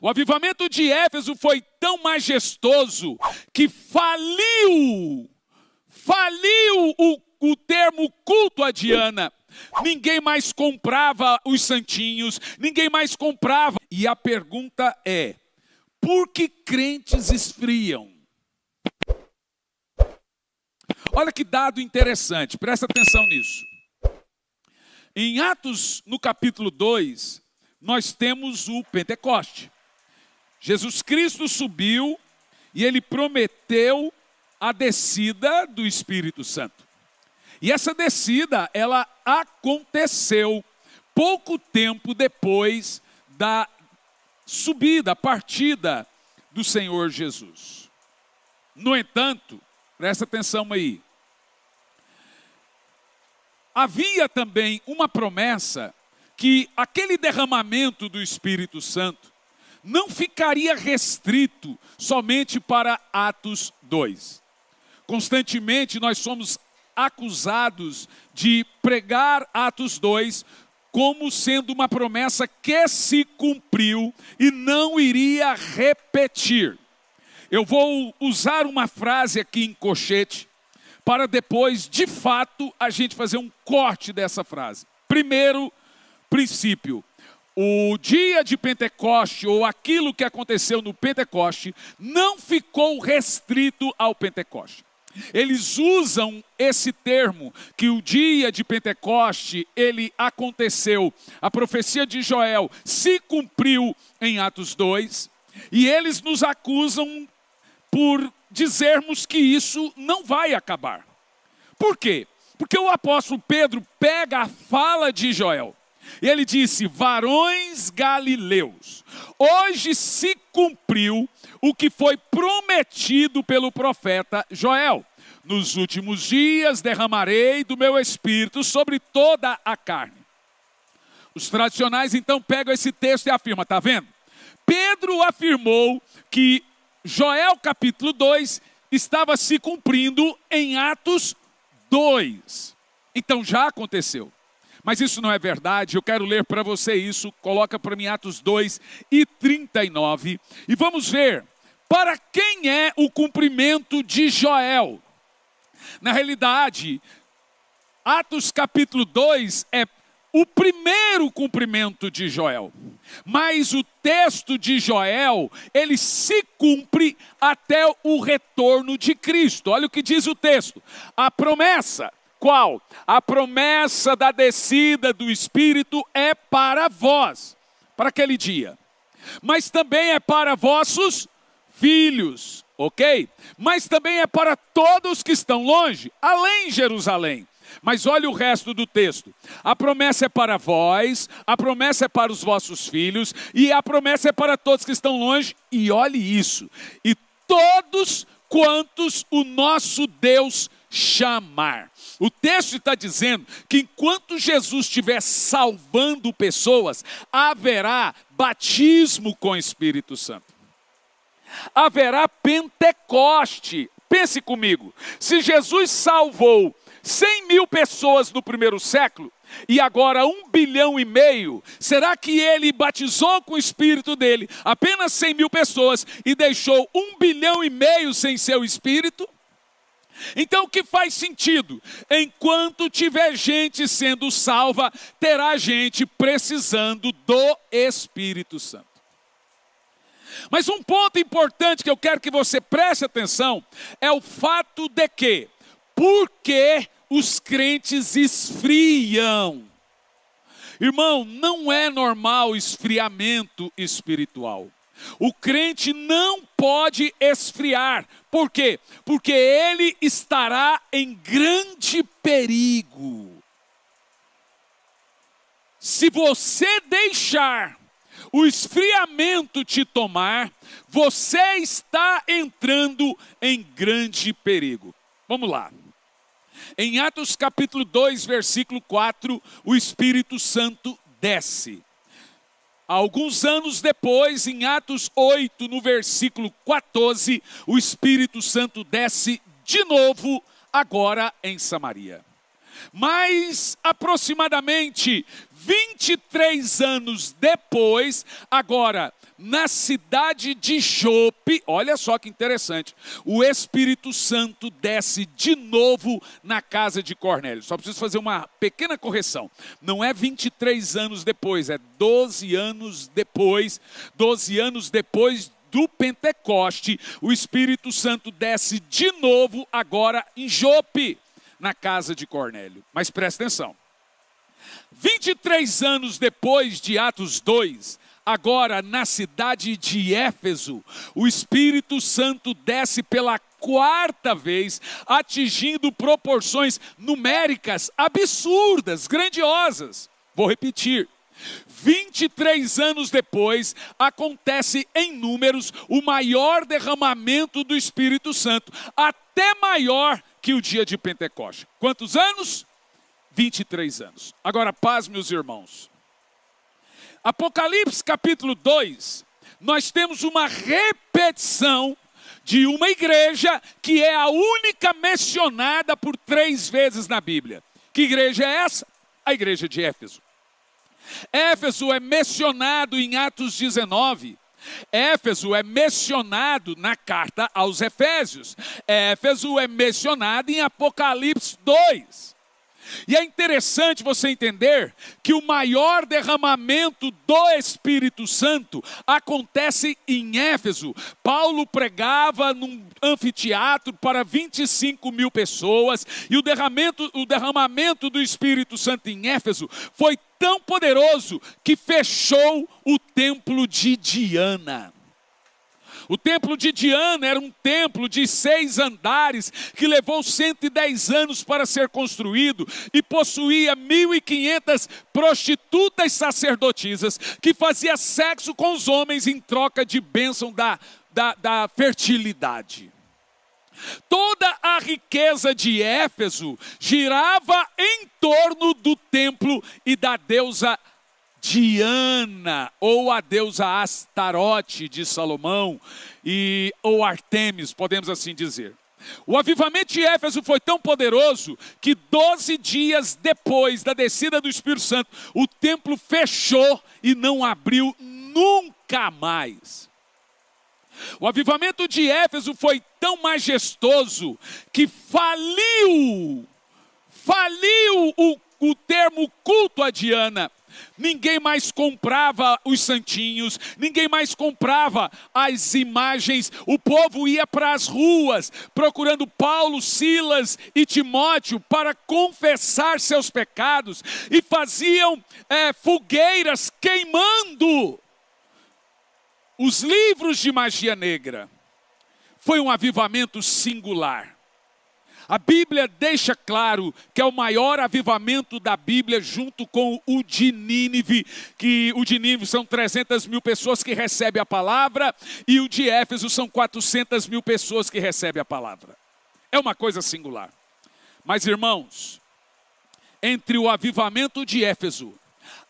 O avivamento de Éfeso foi tão majestoso que faliu o termo culto a Diana. Ninguém mais comprava os santinhos, ninguém mais comprava. E a pergunta é, por que crentes esfriam? Olha que dado interessante, presta atenção nisso. Em Atos, no capítulo 2, nós temos o Pentecoste. Jesus Cristo subiu e ele prometeu a descida do Espírito Santo. E essa descida, ela aconteceu pouco tempo depois da subida, a partida do Senhor Jesus. No entanto, presta atenção aí, havia também uma promessa que aquele derramamento do Espírito Santo não ficaria restrito somente para Atos 2. Constantemente nós somos acusados de pregar Atos 2 como sendo uma promessa que se cumpriu e não iria repetir. Eu vou usar uma frase aqui em colchete para depois, de fato, a gente fazer um corte dessa frase. Primeiro princípio, o dia de Pentecoste, ou aquilo que aconteceu no Pentecoste, não ficou restrito ao Pentecoste. Eles usam esse termo, que o dia de Pentecoste, ele aconteceu, a profecia de Joel se cumpriu em Atos 2, e eles nos acusam por dizermos que isso não vai acabar. Por quê? Porque o apóstolo Pedro pega a fala de Joel, e ele disse, varões galileus, hoje se cumpriu o que foi prometido pelo profeta Joel. Nos últimos dias derramarei do meu espírito sobre toda a carne. Os tradicionais então pegam esse texto e afirmam, está vendo? Pedro afirmou que Joel capítulo 2 estava se cumprindo em Atos 2. Então já aconteceu. Mas isso não é verdade, eu quero ler para você isso, coloca para mim Atos 2 e 39. E vamos ver, para quem é o cumprimento de Joel? Na realidade, Atos capítulo 2 é o primeiro cumprimento de Joel. Mas o texto de Joel, ele se cumpre até o retorno de Cristo. Olha o que diz o texto. A promessa, qual? A promessa da descida do Espírito é para vós, para aquele dia. Mas também é para vossos filhos, ok? Mas também é para todos que estão longe, além de Jerusalém. Mas olha o resto do texto. A promessa é para vós, a promessa é para os vossos filhos, e a promessa é para todos que estão longe. E olhe isso. E todos quantos o nosso Deus chamar. O texto está dizendo que enquanto Jesus estiver salvando pessoas, haverá batismo com o Espírito Santo. Haverá Pentecoste. Pense comigo. Se Jesus salvou 100 mil pessoas no primeiro século, e agora 1,5 bilhão, será que ele batizou com o Espírito dele apenas 100 mil pessoas e deixou 1,5 bilhão sem seu Espírito? Então o que faz sentido? Enquanto tiver gente sendo salva, terá gente precisando do Espírito Santo. Mas um ponto importante que eu quero que você preste atenção é o fato de que, por que os crentes esfriam? Irmão, não é normal esfriamento espiritual. O crente não pode esfriar. Por quê? Porque ele estará em grande perigo. Se você deixar o esfriamento te tomar, você está entrando em grande perigo. Vamos lá. Em Atos capítulo 2, versículo 4, o Espírito Santo desce. Alguns anos depois, em Atos 8, no versículo 14, o Espírito Santo desce de novo, agora em Samaria. Mas aproximadamente 23 anos depois, agora na cidade de Jope, olha só que interessante, o Espírito Santo desce de novo na casa de Cornélio. Só preciso fazer uma pequena correção. Não é 23 anos depois, é 12 anos depois. 12 anos depois do Pentecoste, o Espírito Santo desce de novo agora em Jope, na casa de Cornélio. Mas presta atenção. 23 anos depois de Atos 2, agora na cidade de Éfeso, o Espírito Santo desce pela quarta vez, atingindo proporções numéricas absurdas, grandiosas. Vou repetir. 23 anos depois, acontece em números o maior derramamento do Espírito Santo, até maior que o dia de Pentecoste. Quantos anos? 23 anos. Agora, paz, meus irmãos. Apocalipse capítulo 2, nós temos uma repetição de uma igreja que é a única mencionada por 3 vezes na Bíblia. Que igreja é essa? A igreja de Éfeso. Éfeso é mencionado em Atos 19. Éfeso é mencionado na carta aos Efésios. Éfeso é mencionado em Apocalipse 2. E é interessante você entender que o maior derramamento do Espírito Santo acontece em Éfeso. Paulo pregava num anfiteatro para 25 mil pessoas, e o derramamento do Espírito Santo em Éfeso foi tão poderoso que fechou o templo de Diana. O templo de Diana era um templo de 6 andares que levou 110 anos para ser construído e possuía 1.500 prostitutas sacerdotisas que fazia sexo com os homens em troca de bênção da fertilidade. Toda a riqueza de Éfeso girava em torno do templo e da deusa Diana, ou a deusa Astarote de Salomão, ou Artemis, podemos assim dizer. O avivamento de Éfeso foi tão poderoso que 12 dias depois da descida do Espírito Santo, o templo fechou e não abriu nunca mais. O avivamento de Éfeso foi tão majestoso que faliu o termo culto a Diana. Ninguém mais comprava os santinhos, ninguém mais comprava as imagens. O povo ia para as ruas procurando Paulo, Silas e Timóteo para confessar seus pecados e faziam fogueiras queimando os livros de magia negra. Foi um avivamento singular. A Bíblia deixa claro que é o maior avivamento da Bíblia, junto com o de Nínive, que o de Nínive são 300 mil pessoas que recebem a palavra, e o de Éfeso são 400 mil pessoas que recebem a palavra. É uma coisa singular. Mas, irmãos, entre o avivamento de Éfeso,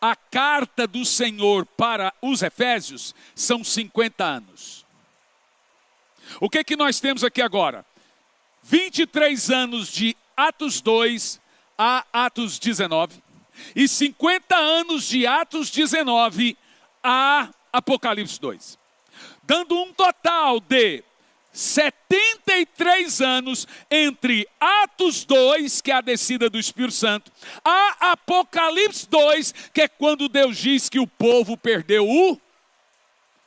a carta do Senhor para os Efésios, são 50 anos. O que nós temos aqui agora? 23 anos de Atos 2 a Atos 19 e 50 anos de Atos 19 a Apocalipse 2. Dando um total de 73 anos entre Atos 2, que é a descida do Espírito Santo, a Apocalipse 2, que é quando Deus diz que o povo perdeu o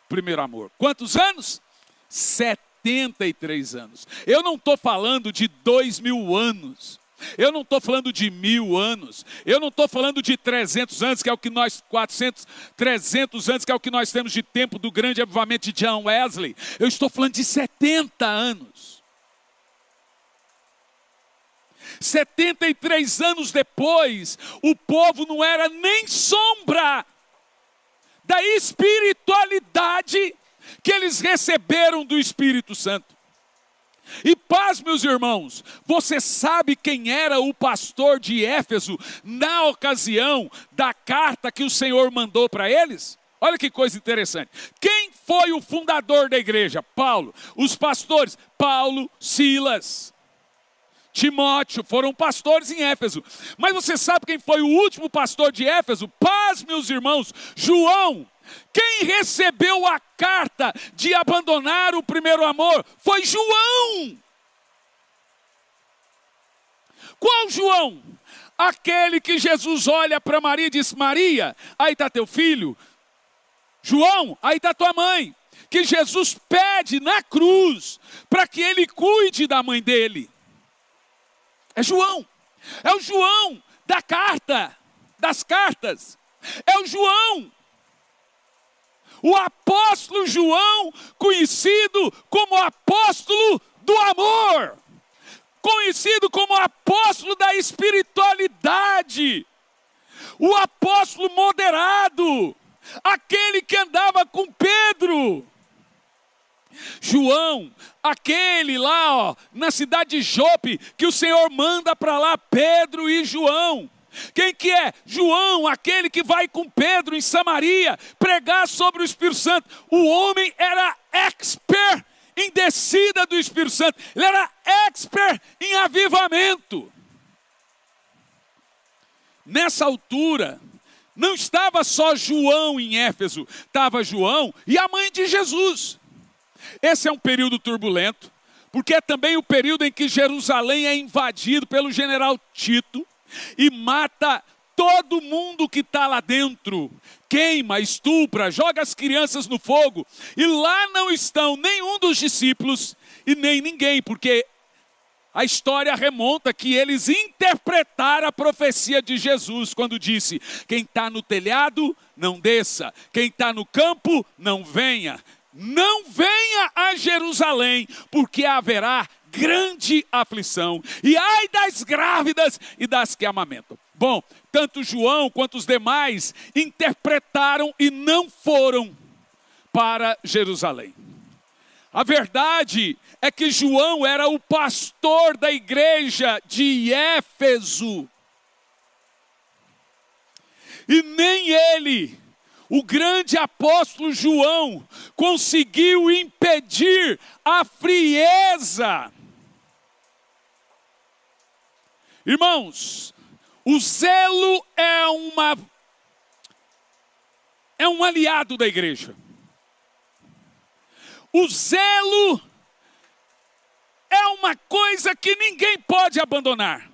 primeiro amor. Quantos anos? 73 anos. Eu não estou falando de 2000 anos. Eu não estou falando de 1000 anos. Eu não estou falando de 300 anos, que é o que nós, 300 anos, que é o que nós temos de tempo do grande avivamento de John Wesley. Eu estou falando de 70 anos. 73 anos depois, o povo não era nem sombra da espiritualidade que eles receberam do Espírito Santo. E paz, meus irmãos, você sabe quem era o pastor de Éfeso na ocasião da carta que o Senhor mandou para eles? Olha que coisa interessante. Quem foi o fundador da igreja? Paulo. Os pastores? Paulo, Silas, Timóteo, foram pastores em Éfeso. Mas você sabe quem foi o último pastor de Éfeso? Paz, meus irmãos, João. Quem recebeu a carta de abandonar o primeiro amor foi João. Qual João? Aquele que Jesus olha para Maria e diz: Maria, aí está teu filho. João, aí está tua mãe. Que Jesus pede na cruz para que ele cuide da mãe dele. É João. É o João da carta, das cartas. É o João. O apóstolo João, conhecido como apóstolo do amor. Conhecido como apóstolo da espiritualidade. O apóstolo moderado. Aquele que andava com Pedro. João, aquele lá, ó, na cidade de Jope, que o Senhor manda para lá Pedro e João. Quem que é? João, aquele que vai com Pedro em Samaria, pregar sobre o Espírito Santo. O homem era expert em descida do Espírito Santo. Ele era expert em avivamento. Nessa altura, não estava só João em Éfeso, estava João e a mãe de Jesus. Esse é um período turbulento, porque é também o período em que Jerusalém é invadido pelo general Tito e mata todo mundo que está lá dentro. Queima, estupra, joga as crianças no fogo. E lá não estão nenhum dos discípulos e nem ninguém, porque a história remonta que eles interpretaram a profecia de Jesus quando disse: quem está no telhado, não desça. Quem está no campo, não venha. Não venha a Jerusalém, porque haverá grande aflição. E ai das grávidas e das que amamentam. Bom, tanto João quanto os demais interpretaram e não foram para Jerusalém. A verdade é que João era o pastor da igreja de Éfeso. E nem ele, o grande apóstolo João, conseguiu impedir a frieza. Irmãos, o zelo é um aliado da igreja. O zelo é uma coisa que ninguém pode abandonar.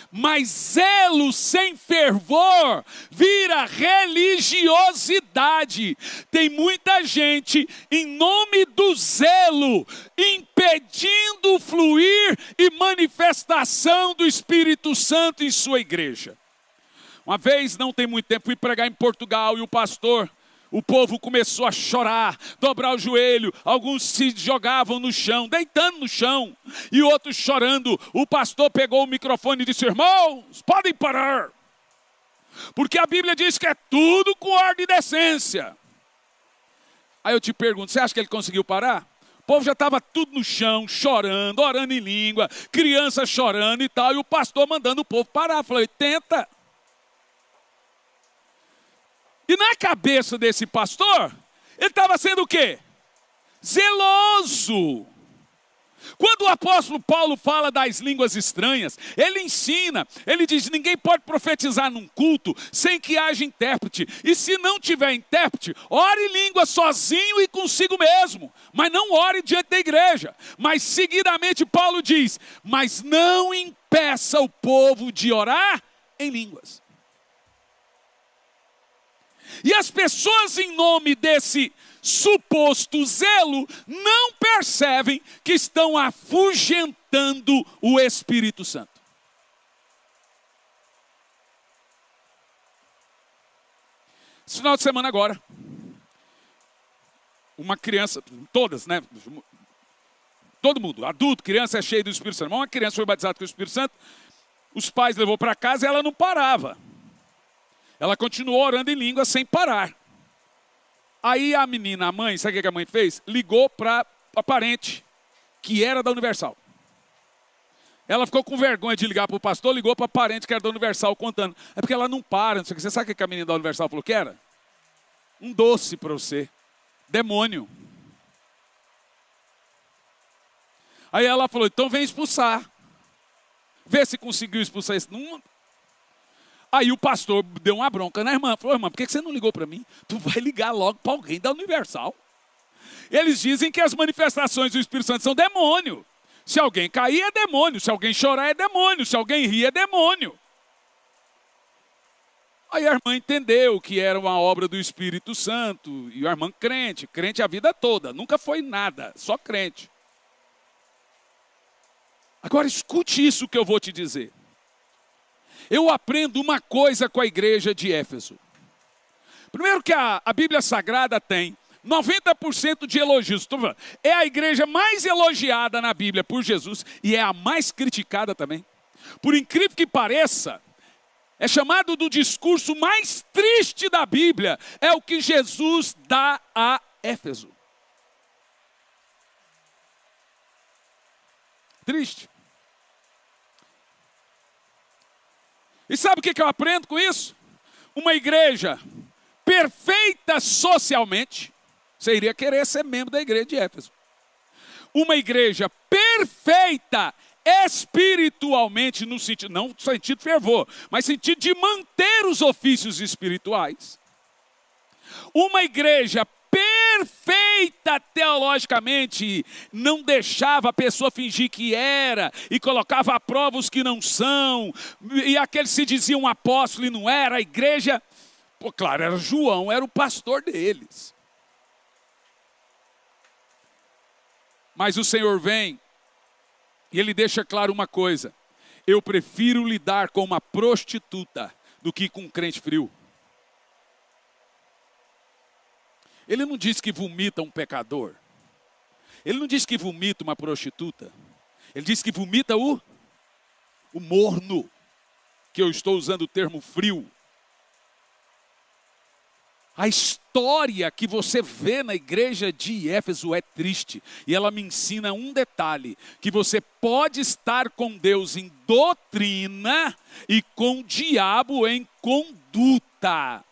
Mas zelo sem fervor vira religiosidade. Tem muita gente, em nome do zelo, impedindo o fluir e manifestação do Espírito Santo em sua igreja. Uma vez, não tem muito tempo, fui pregar em Portugal e o povo começou a chorar, dobrar o joelho, alguns se jogavam no chão, deitando no chão, e outros chorando. O pastor pegou o microfone e disse: irmãos, podem parar, porque a Bíblia diz que é tudo com ordem e decência. Aí eu te pergunto, você acha que ele conseguiu parar? O povo já estava tudo no chão, chorando, orando em língua, crianças chorando e tal, e o pastor mandando o povo parar. Falei: tenta. E na cabeça desse pastor, ele estava sendo o quê? Zeloso. Quando o apóstolo Paulo fala das línguas estranhas, ele ensina, ele diz: ninguém pode profetizar num culto sem que haja intérprete. E se não tiver intérprete, ore em língua sozinho e consigo mesmo. Mas não ore diante da igreja. Mas seguidamente Paulo diz: mas não impeça o povo de orar em línguas. E as pessoas, em nome desse suposto zelo, não percebem que estão afugentando o Espírito Santo. Esse final de semana agora, uma criança, todas, né? Todo mundo, adulto, criança é cheio do Espírito Santo. Uma criança foi batizada com o Espírito Santo, os pais levou para casa e ela não parava. Ela continuou orando em língua sem parar. Aí a menina, a mãe, sabe o que a mãe fez? Ligou para a parente, que era da Universal. Ela ficou com vergonha de ligar para o pastor, ligou para a parente que era da Universal, contando. É porque ela não para, não sei o que. Você sabe o que a menina da Universal falou que era? Um doce para você. Demônio. Aí ela falou: então vem expulsar. Vê se conseguiu expulsar esse. Não. Aí o pastor deu uma bronca na irmã. Falou, irmã, por que você não ligou para mim? Tu vai ligar logo para alguém da Universal. Eles dizem que as manifestações do Espírito Santo são demônio. Se alguém cair é demônio, se alguém chorar é demônio, se alguém rir é demônio. Aí a irmã entendeu que era uma obra do Espírito Santo. E a irmã crente a vida toda, nunca foi nada, só crente. Agora escute isso que eu vou te dizer. Eu aprendo uma coisa com a igreja de Éfeso. Primeiro que a Bíblia Sagrada tem 90% de elogios. É a igreja mais elogiada na Bíblia por Jesus e é a mais criticada também. Por incrível que pareça, é chamado do discurso mais triste da Bíblia. É o que Jesus dá a Éfeso. Triste. E sabe o que eu aprendo com isso? Uma igreja perfeita socialmente, você iria querer ser membro da igreja de Éfeso. Uma igreja perfeita espiritualmente, no sentido, não no sentido de fervor, mas no sentido de manter os ofícios espirituais. Uma igreja perfeita teologicamente, não deixava a pessoa fingir que era, e colocava à prova os que não são, e aqueles se diziam apóstolo e não era, a igreja, pô, claro, era João, era o pastor deles. Mas o Senhor vem, e Ele deixa claro uma coisa, eu prefiro lidar com uma prostituta do que com um crente frio. Ele não diz que vomita um pecador. Ele não diz que vomita uma prostituta. Ele diz que vomita o morno. Que eu estou usando o termo frio. A história que você vê na igreja de Éfeso é triste. E ela me ensina um detalhe. Que você pode estar com Deus em doutrina e com o diabo em conduta.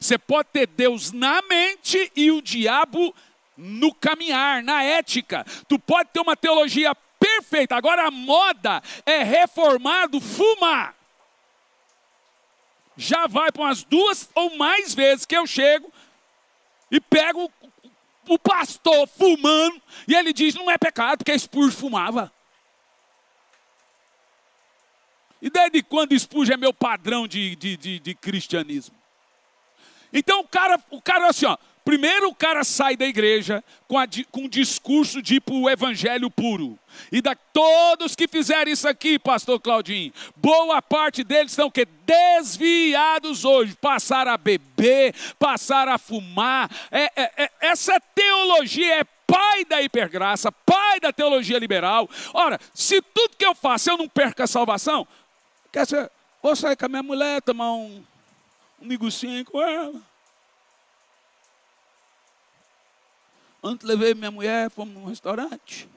Você pode ter Deus na mente e o diabo no caminhar, na ética. Tu pode ter uma teologia perfeita. Agora a moda é reformado fumar. Já vai para umas 2 ou mais vezes que eu chego e pego o pastor fumando e ele diz, não é pecado, porque Spurgeon fumava. E desde quando Spurgeon é meu padrão de cristianismo? Então o cara assim, ó, primeiro o cara sai da igreja com um discurso tipo o evangelho puro. E todos que fizeram isso aqui, pastor Claudinho, boa parte deles estão que desviados hoje, passaram a beber, passaram a fumar. Essa teologia é pai da hipergraça, pai da teologia liberal. Ora, se tudo que eu faço eu não perco a salvação, vou sair com a minha mulher, tomar um negocinho com ela. Ontem levei minha mulher, fomos num restaurante.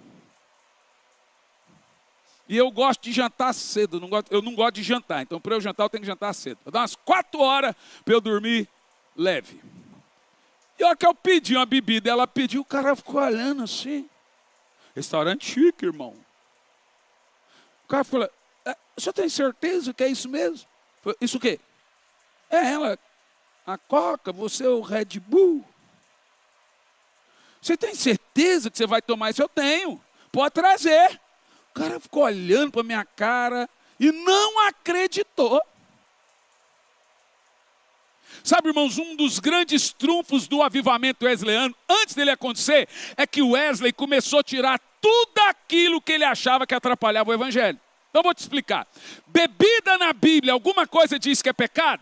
E eu gosto de jantar cedo, eu não gosto de jantar. Então, para eu jantar, eu tenho que jantar cedo. Eu dou umas 4 horas para eu dormir leve. E a hora que eu pedi uma bebida, ela pediu, o cara ficou olhando assim. Restaurante chique, irmão. O cara falou, você tem certeza que é isso mesmo? Falei, isso o quê? Ela, a Coca, você o Red Bull. Você tem certeza que você vai tomar isso? Eu tenho. Pode trazer. O cara ficou olhando para a minha cara e não acreditou. Sabe, irmãos, um dos grandes trunfos do avivamento wesleyano, antes dele acontecer, é que o Wesley começou a tirar tudo aquilo que ele achava que atrapalhava o evangelho. Então eu vou te explicar. Bebida na Bíblia, alguma coisa diz que é pecado?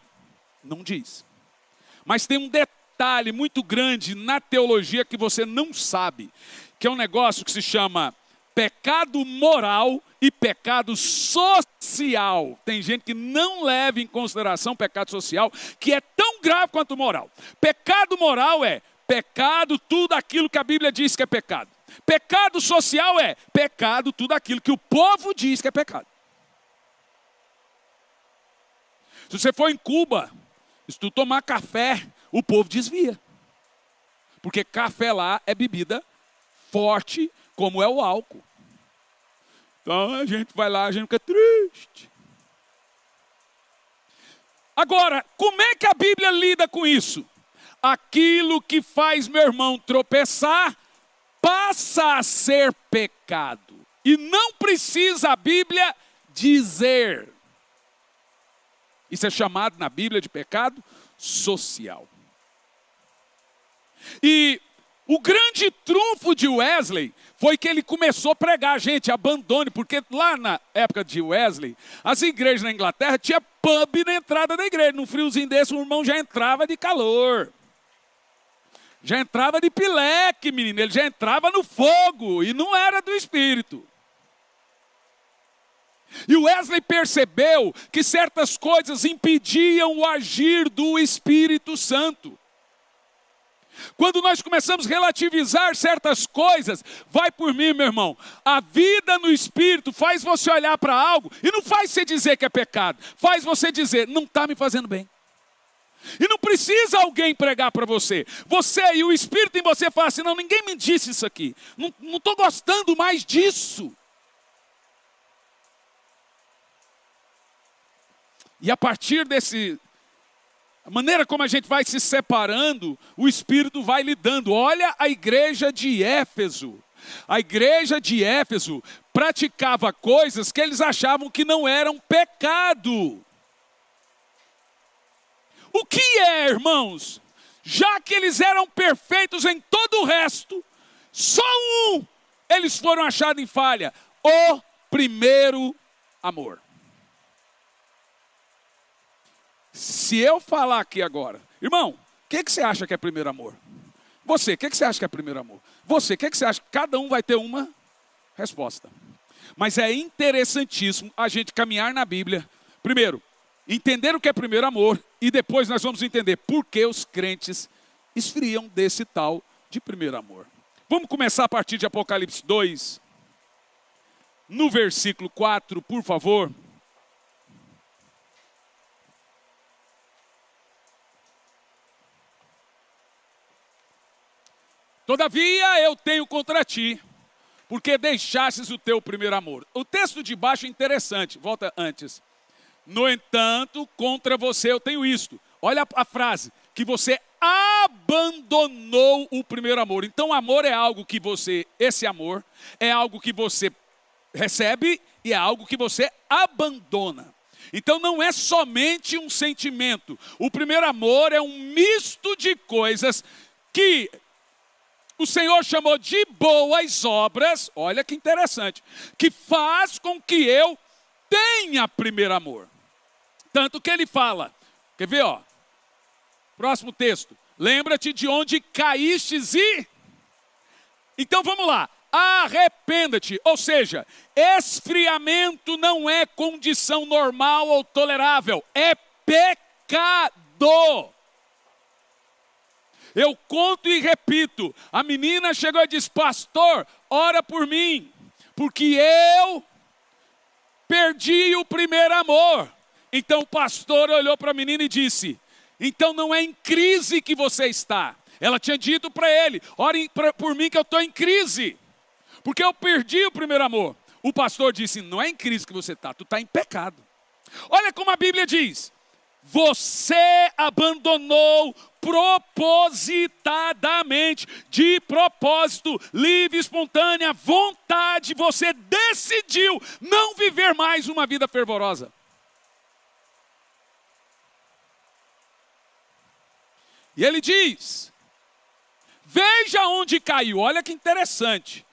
Não diz. Mas tem um detalhe muito grande na teologia que você não sabe, que é um negócio que se chama pecado moral e pecado social. Tem gente que não leva em consideração pecado social, que é tão grave quanto o moral. Pecado moral é pecado, tudo aquilo que a Bíblia diz que é pecado. Pecado social é pecado, tudo aquilo que o povo diz que é pecado. Se você for em Cuba, se tu tomar café, o povo desvia. Porque café lá é bebida forte, como é o álcool. Então a gente vai lá, a gente fica triste. Agora, como é que a Bíblia lida com isso? Aquilo que faz meu irmão tropeçar, passa a ser pecado. E não precisa a Bíblia dizer. Isso é chamado na Bíblia de pecado social. E o grande trunfo de Wesley foi que ele começou a pregar, gente, abandone, porque lá na época de Wesley, as igrejas na Inglaterra tinha pub na entrada da igreja. Num friozinho desse, o irmão já entrava de calor. Já entrava de pileque, menino, ele já entrava no fogo e não era do Espírito. E Wesley percebeu que certas coisas impediam o agir do Espírito Santo. Quando nós começamos a relativizar certas coisas, vai por mim, meu irmão, a vida no Espírito faz você olhar para algo e não faz você dizer que é pecado, faz você dizer, não está me fazendo bem. E não precisa alguém pregar para você. Você e o Espírito em você fala assim, não, ninguém me disse isso aqui. Não estou gostando mais disso. E a partir a maneira como a gente vai se separando, o Espírito vai lidando. Olha a igreja de Éfeso. A igreja de Éfeso praticava coisas que eles achavam que não eram pecado. O que é, irmãos? Já que eles eram perfeitos em todo o resto, só eles foram achados em falha: o primeiro amor. Se eu falar aqui agora, irmão, o que você acha que é primeiro amor? Você, o que você acha que é primeiro amor? Você, o que você acha? Cada um vai ter uma resposta. Mas é interessantíssimo a gente caminhar na Bíblia. Primeiro, entender o que é primeiro amor. E depois nós vamos entender por que os crentes esfriam desse tal de primeiro amor. Vamos começar a partir de Apocalipse 2. No versículo 4, por favor. Todavia eu tenho contra ti, porque deixastes o teu primeiro amor. O texto de baixo é interessante, volta antes. No entanto, contra você eu tenho isto. Olha a frase, que você abandonou o primeiro amor. Então, amor é algo que esse amor é algo que você recebe e é algo que você abandona. Então, não é somente um sentimento. O primeiro amor é um misto de coisas que o Senhor chamou de boas obras, olha que interessante, que faz com que eu tenha primeiro amor. Tanto que ele fala, quer ver, ó? Próximo texto. Lembra-te de onde caístes e... Então vamos lá. Arrependa-te. Ou seja, esfriamento não é condição normal ou tolerável. É pecado. Eu conto e repito. A menina chegou e disse, pastor, ora por mim. Porque eu perdi o primeiro amor. Então o pastor olhou para a menina e disse, então não é em crise que você está. Ela tinha dito para ele, ore por mim que eu estou em crise. Porque eu perdi o primeiro amor. O pastor disse, não é em crise que você está, tu está em pecado. Olha como a Bíblia diz, você abandonou propositadamente, de propósito, livre, espontânea, vontade, você decidiu não viver mais uma vida fervorosa. E ele diz, veja onde caiu, olha que interessante.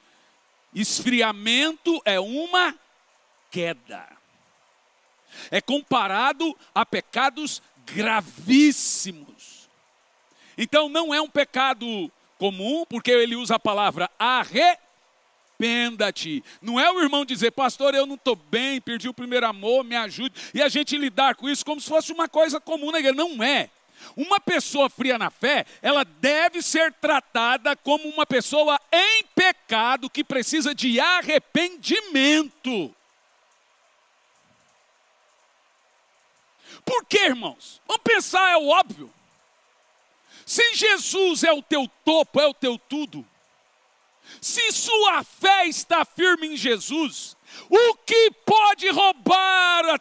Esfriamento é uma queda. É comparado a pecados gravíssimos. Então não é um pecado comum, porque ele usa a palavra arrependa-te. Não é o irmão dizer, pastor, eu não estou bem, perdi o primeiro amor, me ajude. E a gente lidar com isso como se fosse uma coisa comum na igreja. Não é. Uma pessoa fria na fé, ela deve ser tratada como uma pessoa em pecado que precisa de arrependimento. Por quê, irmãos? Vamos pensar, é o óbvio. Se Jesus é o teu topo, é o teu tudo, se sua fé está firme em Jesus, O que pode roubar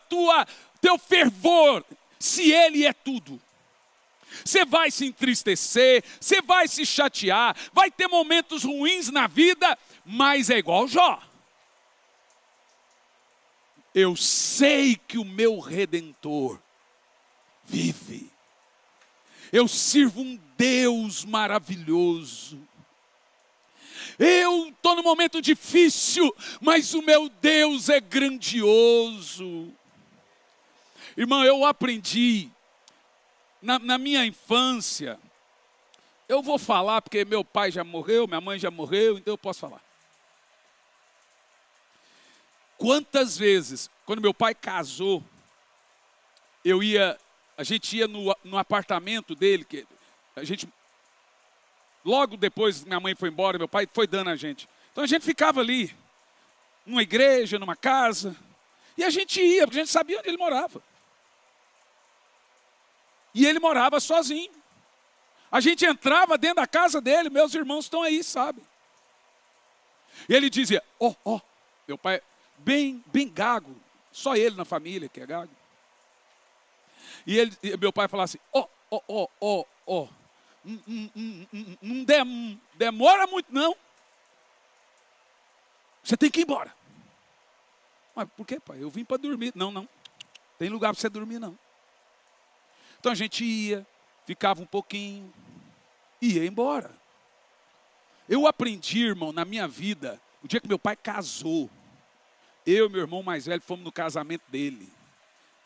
teu fervor, se Ele é tudo? Você vai se entristecer, você vai se chatear, vai ter momentos ruins na vida, mas é igual Jó. Eu sei que o meu Redentor vive. Eu sirvo um Deus maravilhoso. Eu estou num momento difícil, mas o meu Deus é grandioso. Irmão, eu aprendi na minha infância. Eu vou falar porque meu pai já morreu, minha mãe já morreu, então eu posso falar. Quantas vezes, quando meu pai casou, a gente ia no apartamento dele, que a gente, logo depois minha mãe foi embora, meu pai foi dando a gente. Então a gente ficava ali, numa igreja, numa casa, e a gente ia, porque a gente sabia onde ele morava. E ele morava sozinho. A gente entrava dentro da casa dele, meus irmãos estão aí, sabem. E ele dizia, meu pai, bem gago, só ele na família que é gago. E meu pai falava assim, não demora muito não. Você tem que ir embora. Mas por quê, pai? Eu vim para dormir. Não, tem lugar para você dormir não. Então a gente ia, ficava um pouquinho, ia embora. Eu aprendi, irmão, na minha vida, o dia que meu pai casou, eu e meu irmão mais velho fomos no casamento dele.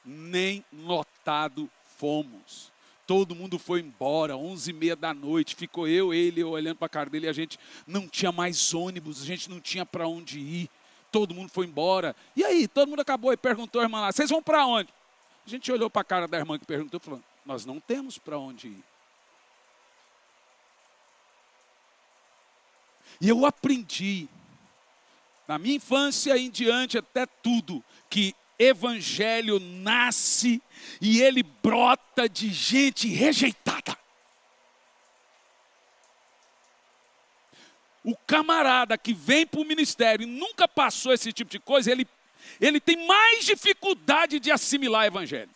Nem lotado fomos. Todo mundo foi embora, 11h30 da noite, ficou ele, olhando para a cara dele, e a gente não tinha mais ônibus, a gente não tinha para onde ir. Todo mundo foi embora. E aí, todo mundo acabou e perguntou à irmã lá, vocês vão para onde? A gente olhou para a cara da irmã que perguntou, falando, nós não temos para onde ir. E eu aprendi, na minha infância em diante, até tudo, que evangelho nasce e ele brota de gente rejeitada. O camarada que vem para o ministério e nunca passou esse tipo de coisa, ele tem mais dificuldade de assimilar o evangelho.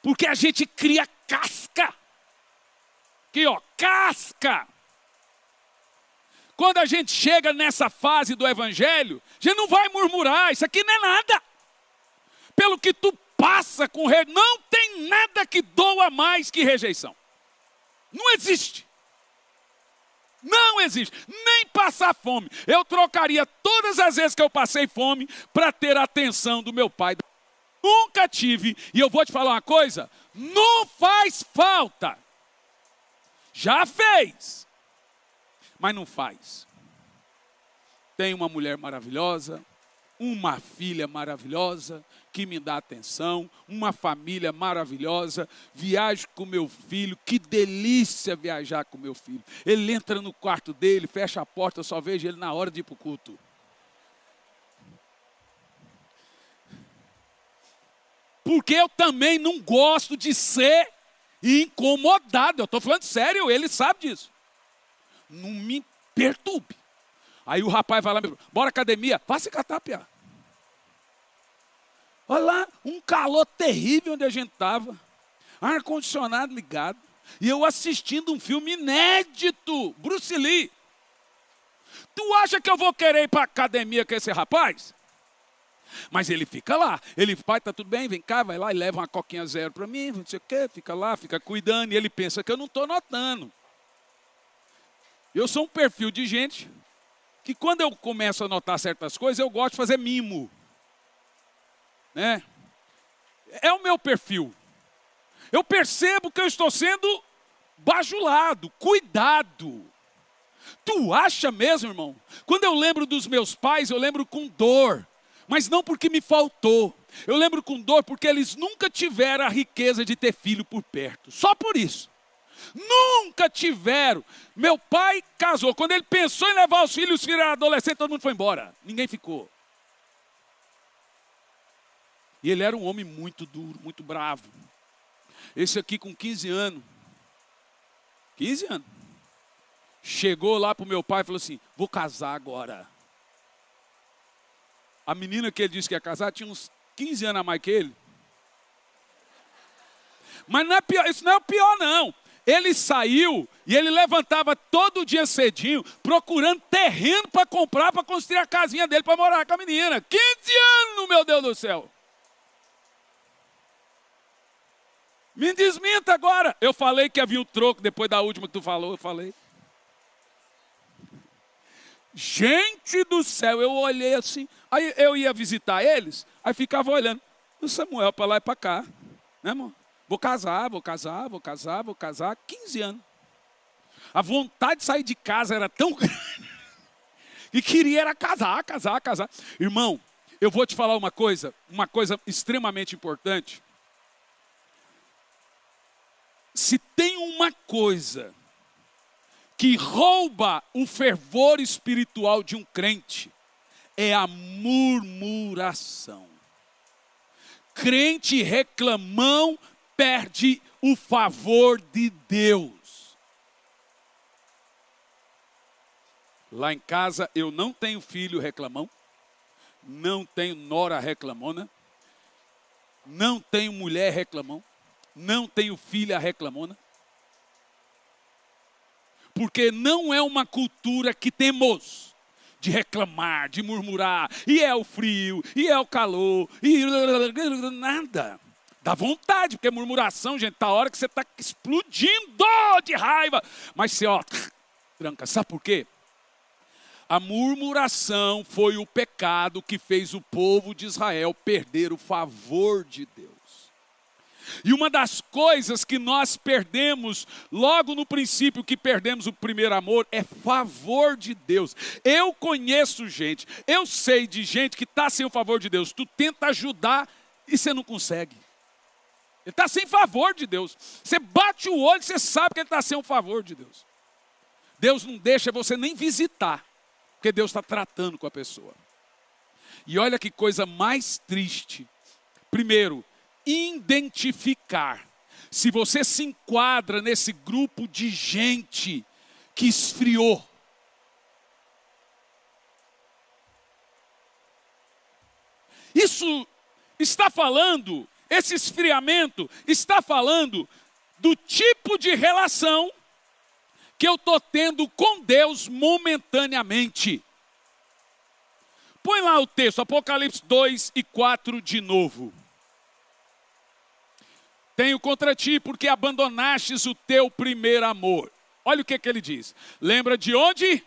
Porque a gente cria casca. Aqui, casca. Quando a gente chega nessa fase do evangelho, a gente não vai murmurar, isso aqui não é nada. Pelo que tu passa com não tem nada que doa mais que rejeição. Não existe. Não existe. Nem passar fome. Eu trocaria todas as vezes que eu passei fome para ter a atenção do meu pai. Nunca tive. E eu vou te falar uma coisa. Não faz falta. Já fez. Mas não faz. Tem uma mulher maravilhosa. Uma filha maravilhosa que me dá atenção, uma família maravilhosa, viajo com meu filho, que delícia viajar com meu filho. Ele entra no quarto dele, fecha a porta, eu só vejo ele na hora de ir para o culto. Porque eu também não gosto de ser incomodado, eu estou falando sério, ele sabe disso. Não me perturbe. Aí o rapaz vai lá, bora academia, vá se catar, piá. Olha lá, um calor terrível onde a gente estava, ar-condicionado ligado, e eu assistindo um filme inédito, Bruce Lee. Tu acha que eu vou querer ir para a academia com esse rapaz? Mas ele fica lá, ele, pai, tá tudo bem, vem cá, vai lá e leva uma coquinha zero para mim, não sei o quê, fica lá, fica cuidando, e ele pensa que eu não estou notando. Eu sou um perfil de gente que quando eu começo a notar certas coisas, eu gosto de fazer mimo. Né? É o meu perfil. Eu percebo que eu estou sendo bajulado, cuidado. Tu acha mesmo, irmão? Quando eu lembro dos meus pais, eu lembro com dor. Mas não porque me faltou. Eu lembro com dor porque eles nunca tiveram a riqueza de ter filho por perto. Só por isso. Nunca tiveram. Meu pai casou. Quando ele pensou em levar os filhos eram adolescentes, todo mundo foi embora. Ninguém ficou. E ele era um homem muito duro, muito bravo. Esse aqui com 15 anos. 15 anos. Chegou lá para o meu pai e falou assim, vou casar agora. A menina que ele disse que ia casar tinha uns 15 anos a mais que ele. Mas não é pior, isso não é o pior, não. Ele saiu e ele levantava todo dia cedinho, procurando terreno para comprar, para construir a casinha dele, para morar com a menina. 15 anos, meu Deus do céu. Me desminta agora. Eu falei que havia um troco depois da última que tu falou, eu falei. Gente do céu, eu olhei assim. Aí eu ia visitar eles, aí ficava olhando. O Samuel para lá e para cá. Né, amor? Vou casar, 15 anos. A vontade de sair de casa era tão grande. E queria era casar. Irmão, eu vou te falar uma coisa extremamente importante. Se tem uma coisa que rouba o fervor espiritual de um crente, é a murmuração. Crente reclamão perde o favor de Deus. Lá em casa eu não tenho filho reclamão, não tenho nora reclamona, não tenho mulher reclamão, não tenho filha reclamona. Porque não é uma cultura que temos de reclamar, de murmurar, e é o frio, e é o calor, e nada. Dá vontade, porque murmuração, gente, tá a hora que você está explodindo de raiva. Mas você, tranca. Sabe por quê? A murmuração foi o pecado que fez o povo de Israel perder o favor de Deus. E uma das coisas que nós perdemos, logo no princípio que perdemos o primeiro amor, é favor de Deus. Eu conheço gente, eu sei de gente que está sem o favor de Deus. Tu tenta ajudar e você não consegue. Ele está sem favor de Deus. Você bate o olho e você sabe que ele está sem o favor de Deus. Deus não deixa você nem visitar, porque Deus está tratando com a pessoa. E olha que coisa mais triste. Primeiro, identificar se você se enquadra nesse grupo de gente que esfriou. Isso está falando, esse esfriamento está falando do tipo de relação que eu estou tendo com Deus momentaneamente. Põe lá o texto, Apocalipse 2 e 4 de novo. Tenho contra ti porque abandonastes o teu primeiro amor. Olha o que ele diz. Lembra de onde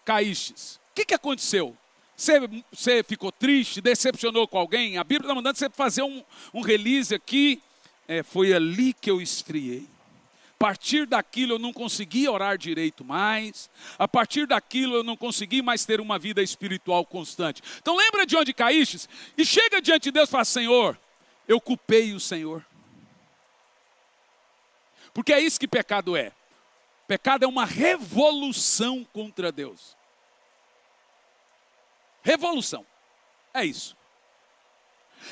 caístes? O que aconteceu? Você ficou triste, decepcionou com alguém? A Bíblia está mandando você fazer um release aqui. Foi ali que eu esfriei. A partir daquilo eu não consegui orar direito mais. A partir daquilo eu não consegui mais ter uma vida espiritual constante. Então lembra de onde caístes? E chega diante de Deus e fala, Senhor, eu culpei o Senhor. Porque é isso que pecado é. Pecado é uma revolução contra Deus. Revolução. É isso.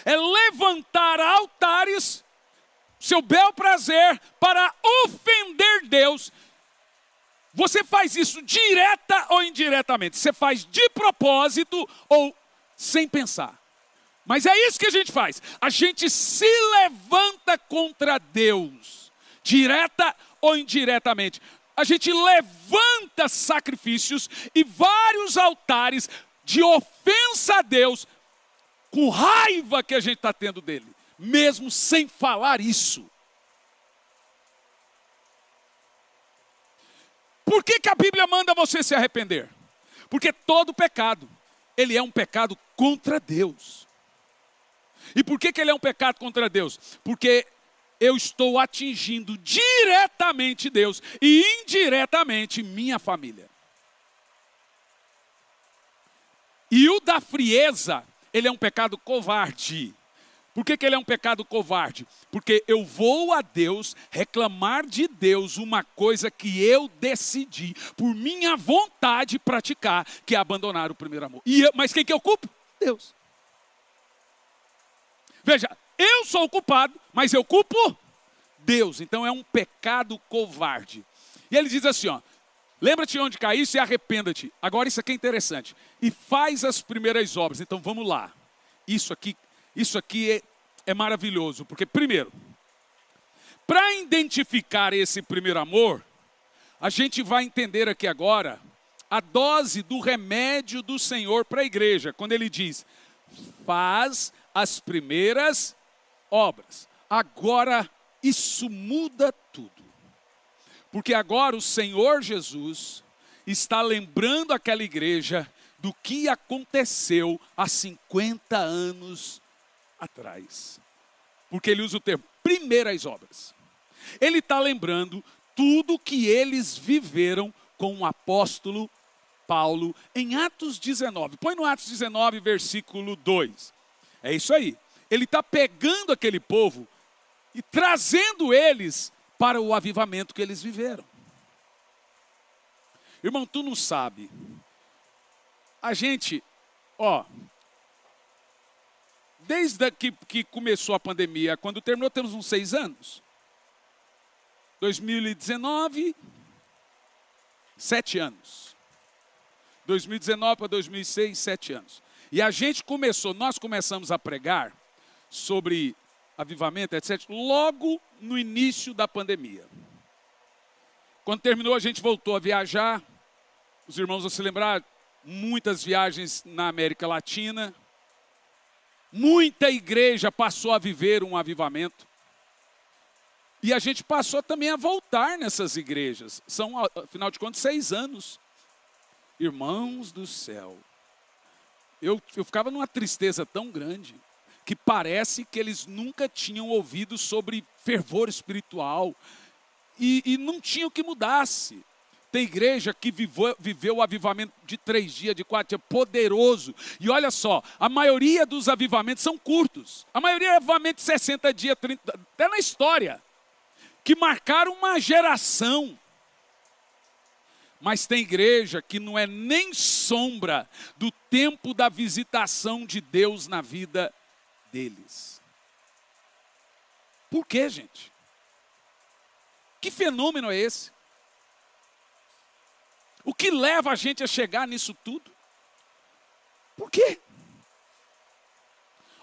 É levantar altares, seu bel prazer, para ofender Deus. Você faz isso direta ou indiretamente. Você faz de propósito ou sem pensar. Mas é isso que a gente faz. A gente se levanta contra Deus. Direta ou indiretamente. A gente levanta sacrifícios e vários altares de ofensa a Deus, com raiva que a gente está tendo dele, mesmo sem falar isso. Por que a Bíblia manda você se arrepender? Porque todo pecado, ele é um pecado contra Deus. E por que ele é um pecado contra Deus? Porque eu estou atingindo diretamente Deus e indiretamente minha família. E o da frieza, ele é um pecado covarde. Por que ele é um pecado covarde? Porque eu vou a Deus reclamar de Deus uma coisa que eu decidi, por minha vontade, praticar, que é abandonar o primeiro amor. Mas quem que eu culpo? Deus. Veja, eu sou o culpado, mas eu culpo Deus. Então é um pecado covarde. E ele diz assim, Lembra-te onde caíste e arrependa-te. Agora isso aqui é interessante. E faz as primeiras obras. Então vamos lá. Isso aqui é maravilhoso. Porque primeiro, para identificar esse primeiro amor, a gente vai entender aqui agora a dose do remédio do Senhor para a igreja. Quando ele diz, faz as primeiras obras. Agora isso muda tudo. Porque agora o Senhor Jesus está lembrando aquela igreja do que aconteceu há 50 anos atrás. Porque ele usa o termo primeiras obras. Ele está lembrando tudo que eles viveram com o apóstolo Paulo em Atos 19. Põe no Atos 19, versículo 2. É isso aí. Ele está pegando aquele povo e trazendo eles para o avivamento que eles viveram. Irmão, tu não sabe. A gente, desde que começou a pandemia, quando terminou, temos uns 6 anos. 2019, 7 anos. 2019 para 2006, 7 anos. E a gente nós começamos a pregar sobre avivamento, etc., logo no início da pandemia. Quando terminou, a gente voltou a viajar. Os irmãos vão se lembrar, muitas viagens na América Latina. Muita igreja passou a viver um avivamento. E a gente passou também a voltar nessas igrejas. São, afinal de contas, 6 anos. Irmãos do céu. Eu ficava numa tristeza tão grande que parece que eles nunca tinham ouvido sobre fervor espiritual e não tinham que mudasse. Tem igreja que viveu o avivamento de 3 dias, de 4 dias, poderoso. E olha só, a maioria dos avivamentos são curtos. A maioria é avivamento de 60 dias, 30, até na história, que marcaram uma geração. Mas tem igreja que não é nem sombra do tempo da visitação de Deus na vida deles. Por quê, gente? Que fenômeno é esse? O que leva a gente a chegar nisso tudo? Por quê?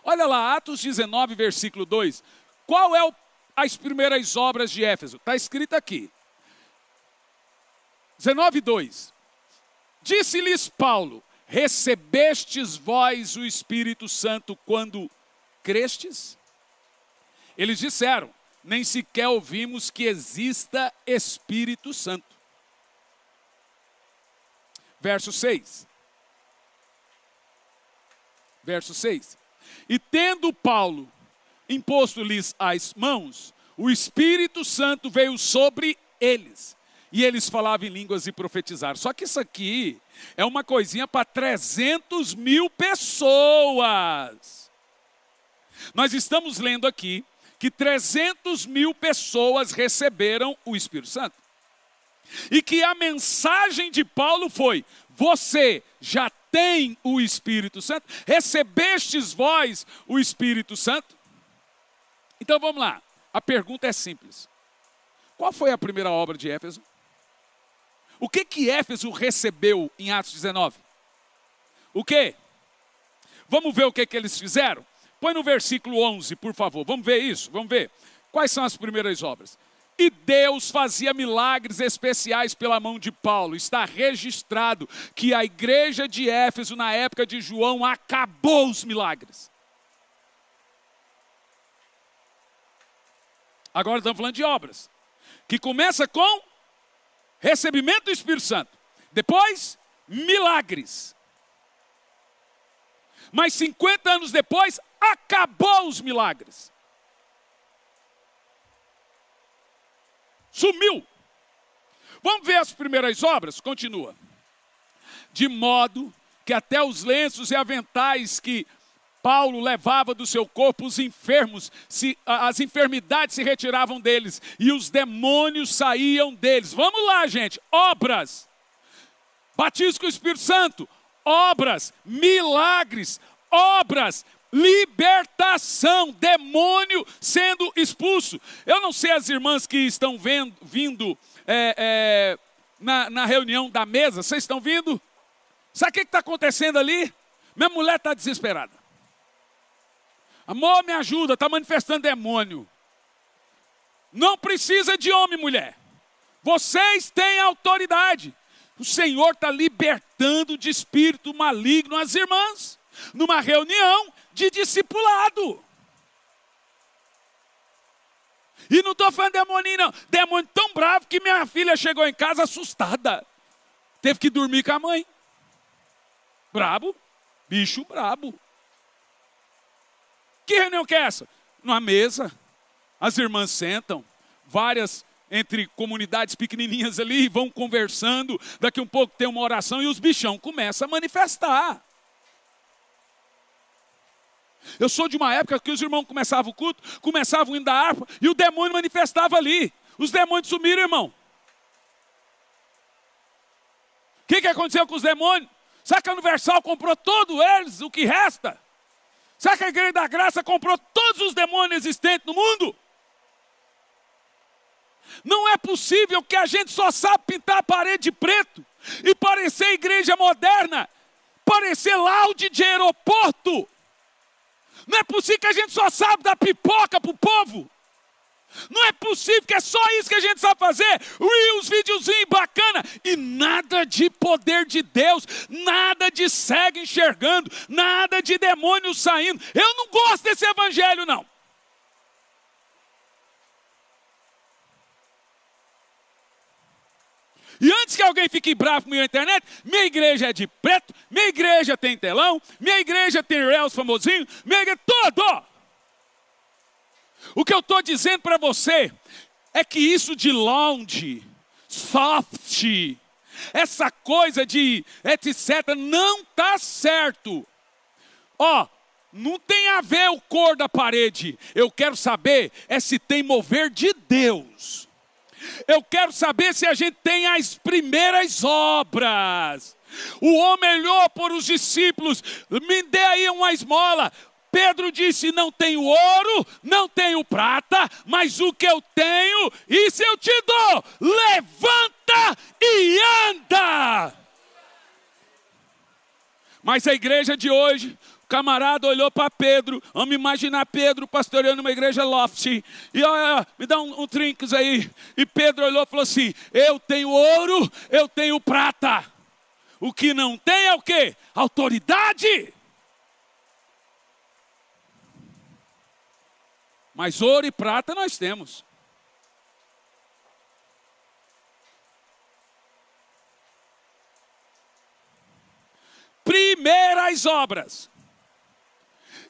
Olha lá, Atos 19, versículo 2. Qual é as primeiras obras de Éfeso? Está escrito aqui. 19, 2. Disse-lhes Paulo, recebestes vós o Espírito Santo quando crestes? Eles disseram, nem sequer ouvimos que exista Espírito Santo. Verso 6. Verso 6. E tendo Paulo imposto-lhes as mãos, o Espírito Santo veio sobre eles. E eles falavam em línguas e profetizaram. Só que isso aqui é uma coisinha para 300 mil pessoas. Nós estamos lendo aqui que 300 mil pessoas receberam o Espírito Santo. E que a mensagem de Paulo foi, você já tem o Espírito Santo? Recebestes vós o Espírito Santo? Então vamos lá, a pergunta é simples. Qual foi a primeira obra de Éfeso? O que Éfeso recebeu em Atos 19? O quê? Vamos ver o que eles fizeram? Põe no versículo 11, por favor. Vamos ver isso? Vamos ver. Quais são as primeiras obras? E Deus fazia milagres especiais pela mão de Paulo. Está registrado que a igreja de Éfeso, na época de João, acabou os milagres. Agora estamos falando de obras. Que começa com recebimento do Espírito Santo. Depois, milagres. Mas 50 anos depois, acabou os milagres. Sumiu. Vamos ver as primeiras obras? Continua. De modo que até os lenços e aventais que Paulo levava do seu corpo, os enfermos, as enfermidades se retiravam deles e os demônios saíam deles. Vamos lá, gente. Obras. Batismo com o Espírito Santo. Obras. Milagres. Obras. Libertação, demônio sendo expulso. Eu não sei as irmãs que estão vindo na reunião da mesa, vocês estão vindo? Sabe o que está acontecendo ali? Minha mulher está desesperada. Amor, me ajuda, está manifestando demônio. Não precisa de homem, mulher. Vocês têm autoridade. O Senhor está libertando de espírito maligno as irmãs, numa reunião de discipulado. E não estou falando de demoninho, não. Demônio tão bravo que minha filha chegou em casa assustada. Teve que dormir com a mãe. Brabo, bicho brabo. Que reunião que é essa? Numa mesa, as irmãs sentam, várias entre comunidades pequenininhas ali, vão conversando, daqui um pouco tem uma oração e os bichão começam a manifestar. Eu sou de uma época que os irmãos começavam o culto, começavam indo da harpa e o demônio manifestava ali. Os demônios sumiram, irmão. O que aconteceu com os demônios? Sabe que a Universal comprou todos eles, o que resta? Sabe que a Igreja da Graça comprou todos os demônios existentes no mundo? Não é possível que a gente só sabe pintar a parede de preto e parecer igreja moderna, parecer laude de aeroporto. Não é possível que a gente só sabe dar pipoca para o povo. Não é possível que é só isso que a gente sabe fazer. Os videozinhos bacana. E nada de poder de Deus. Nada de cego enxergando. Nada de demônio saindo. Eu não gosto desse evangelho, não. E antes que alguém fique bravo comigo na internet, minha igreja é de preto, minha igreja tem telão, minha igreja tem réus famosinho, minha igreja, tudo. O que eu estou dizendo para você é que isso de lounge, soft, essa coisa de etc. não está certo. Ó, não tem a ver o cor da parede. Eu quero saber é se tem mover de Deus. Eu quero saber se a gente tem as primeiras obras. O homem olhou para os discípulos, me dê aí uma esmola. Pedro disse, não tenho ouro, não tenho prata, mas o que eu tenho, isso eu te dou. Levanta e anda. Mas a igreja de hoje, o camarada olhou para Pedro, vamos imaginar Pedro pastoreando uma igreja loft, e olha, me dá um trinques aí. E Pedro olhou e falou assim, eu tenho ouro, eu tenho prata. O que não tem é o quê? Autoridade. Mas ouro e prata nós temos. Primeiras obras.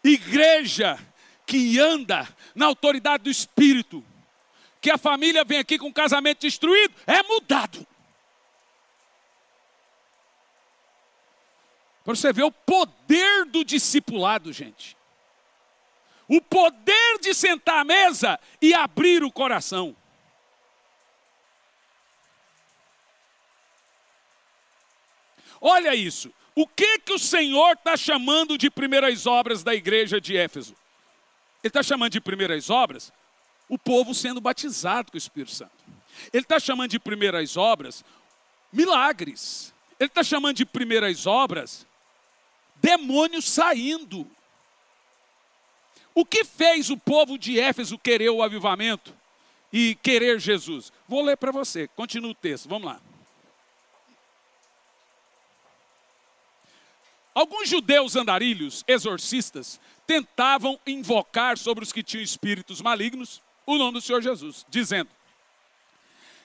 Igreja que anda na autoridade do Espírito, que a família vem aqui com o casamento destruído, é mudado. Para você ver o poder do discipulado, gente. O poder de sentar à mesa e abrir o coração. Olha isso. O que o Senhor está chamando de primeiras obras da igreja de Éfeso? Ele está chamando de primeiras obras o povo sendo batizado com o Espírito Santo. Ele está chamando de primeiras obras milagres. Ele está chamando de primeiras obras demônios saindo. O que fez o povo de Éfeso querer o avivamento e querer Jesus? Vou ler para você, continua o texto, vamos lá. Alguns judeus andarilhos, exorcistas, tentavam invocar sobre os que tinham espíritos malignos o nome do Senhor Jesus, dizendo,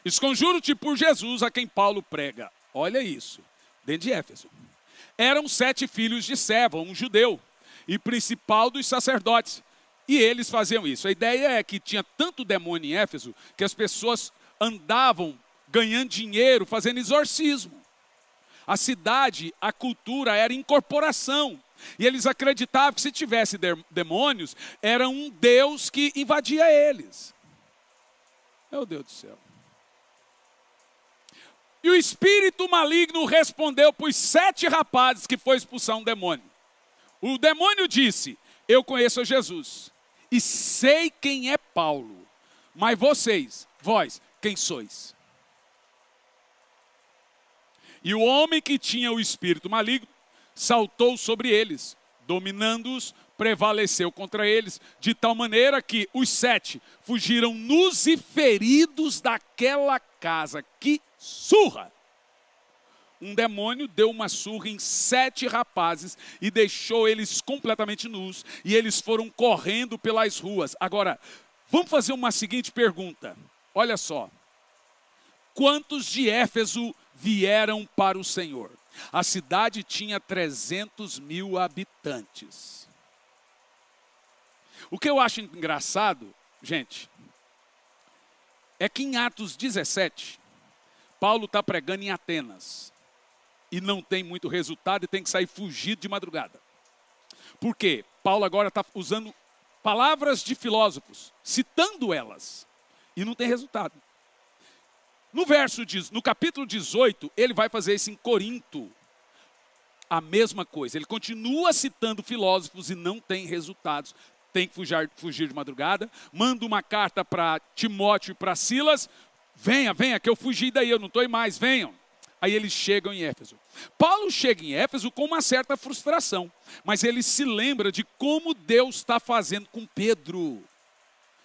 esconjuro-te por Jesus a quem Paulo prega. Olha isso, dentro de Éfeso. Eram 7 filhos de Seva, um judeu, e principal dos sacerdotes. E eles faziam isso. A ideia é que tinha tanto demônio em Éfeso que as pessoas andavam ganhando dinheiro, fazendo exorcismo. A cidade, a cultura era incorporação. E eles acreditavam que se tivesse demônios, era um Deus que invadia eles. Meu Deus do céu. E o espírito maligno respondeu para os 7 rapazes que foi expulsar um demônio. O demônio disse, eu conheço Jesus e sei quem é Paulo, mas vocês, vós, quem sois? E o homem que tinha o espírito maligno saltou sobre eles, dominando-os, prevaleceu contra eles, de tal maneira que os 7 fugiram nus e feridos daquela casa. Que surra! Um demônio deu uma surra em 7 rapazes e deixou eles completamente nus. E eles foram correndo pelas ruas. Agora, vamos fazer uma seguinte pergunta. Olha só. Quantos de Éfeso vieram para o Senhor? A cidade tinha 300.000 habitantes. O que eu acho engraçado, gente, é que em Atos 17, Paulo está pregando em Atenas. E não tem muito resultado e tem que sair fugido de madrugada. Por quê? Paulo agora está usando palavras de filósofos, citando elas. E não tem resultado. No capítulo 18, ele vai fazer isso em Corinto. A mesma coisa. Ele continua citando filósofos e não tem resultados. Tem que fugir de madrugada. Manda uma carta para Timóteo e para Silas. Venha, que eu fugi daí, eu não estou mais, venham. Aí eles chegam em Éfeso. Paulo chega em Éfeso com uma certa frustração. Mas ele se lembra de como Deus está fazendo com Pedro.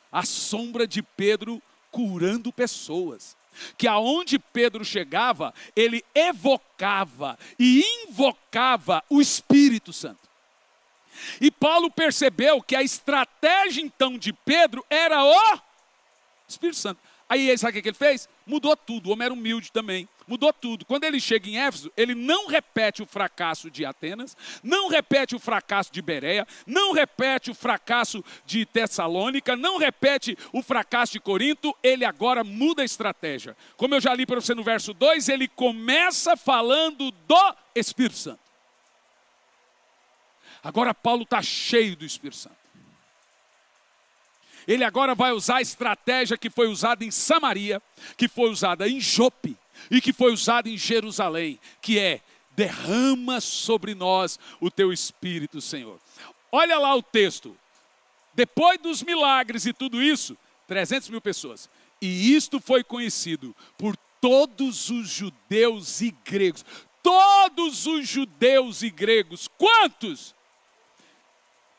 A sombra de Pedro curando pessoas. Que aonde Pedro chegava, ele evocava e invocava o Espírito Santo. E Paulo percebeu que a estratégia então de Pedro era o Espírito Santo. Aí sabe o que ele fez? Mudou tudo, o homem era humilde também. Mudou tudo. Quando ele chega em Éfeso, ele não repete o fracasso de Atenas, não repete o fracasso de Bereia, não repete o fracasso de Tessalônica, não repete o fracasso de Corinto, ele agora muda a estratégia. Como eu já li para você no verso 2, ele começa falando do Espírito Santo. Agora Paulo está cheio do Espírito Santo. Ele agora vai usar a estratégia que foi usada em Samaria, que foi usada em Jope e que foi usada em Jerusalém, que é: derrama sobre nós o teu Espírito, Senhor. Olha lá o texto. Depois dos milagres e tudo isso, 300.000 pessoas. E isto foi conhecido por todos os judeus e gregos. Todos os judeus e gregos. Quantos?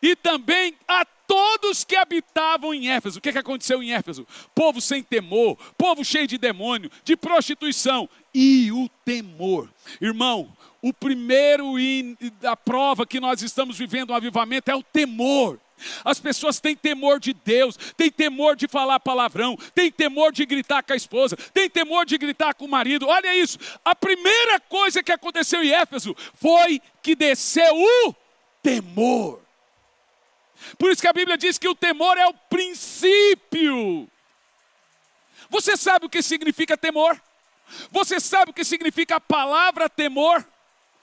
E também a todos que habitavam em Éfeso. O que aconteceu em Éfeso? Povo sem temor, povo cheio de demônio, de prostituição e o temor. Irmão, o primeiro da prova que nós estamos vivendo um avivamento é o temor. As pessoas têm temor de Deus, têm temor de falar palavrão, têm temor de gritar com a esposa, têm temor de gritar com o marido. Olha isso, a primeira coisa que aconteceu em Éfeso foi que desceu o temor. Por isso que a Bíblia diz que o temor é o princípio. Você sabe o que significa temor? Você sabe o que significa a palavra temor?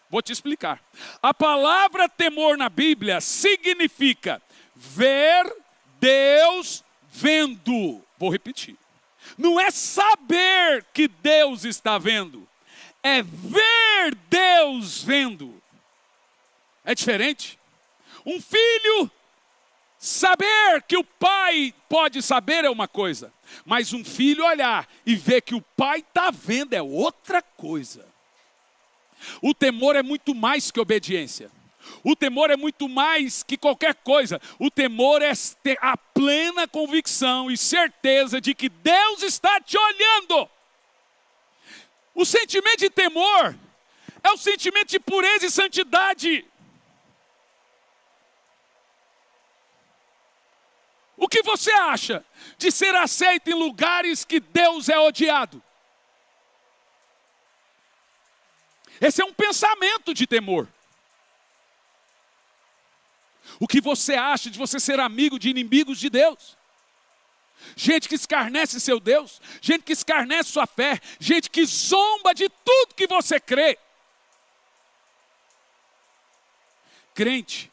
Vou te explicar. A palavra temor na Bíblia significa ver Deus vendo. Vou repetir. Não é saber que Deus está vendo. É ver Deus vendo. É diferente. Um filho saber que o pai pode saber é uma coisa, mas um filho olhar e ver que o pai está vendo é outra coisa. O temor é muito mais que obediência. O temor é muito mais que qualquer coisa. O temor é ter a plena convicção e certeza de que Deus está te olhando. O sentimento de temor é o sentimento de pureza e santidade. O que você acha de ser aceito em lugares que Deus é odiado? Esse é um pensamento de temor. O que você acha de você ser amigo de inimigos de Deus? Gente que escarnece seu Deus, gente que escarnece sua fé, gente que zomba de tudo que você crê. Crente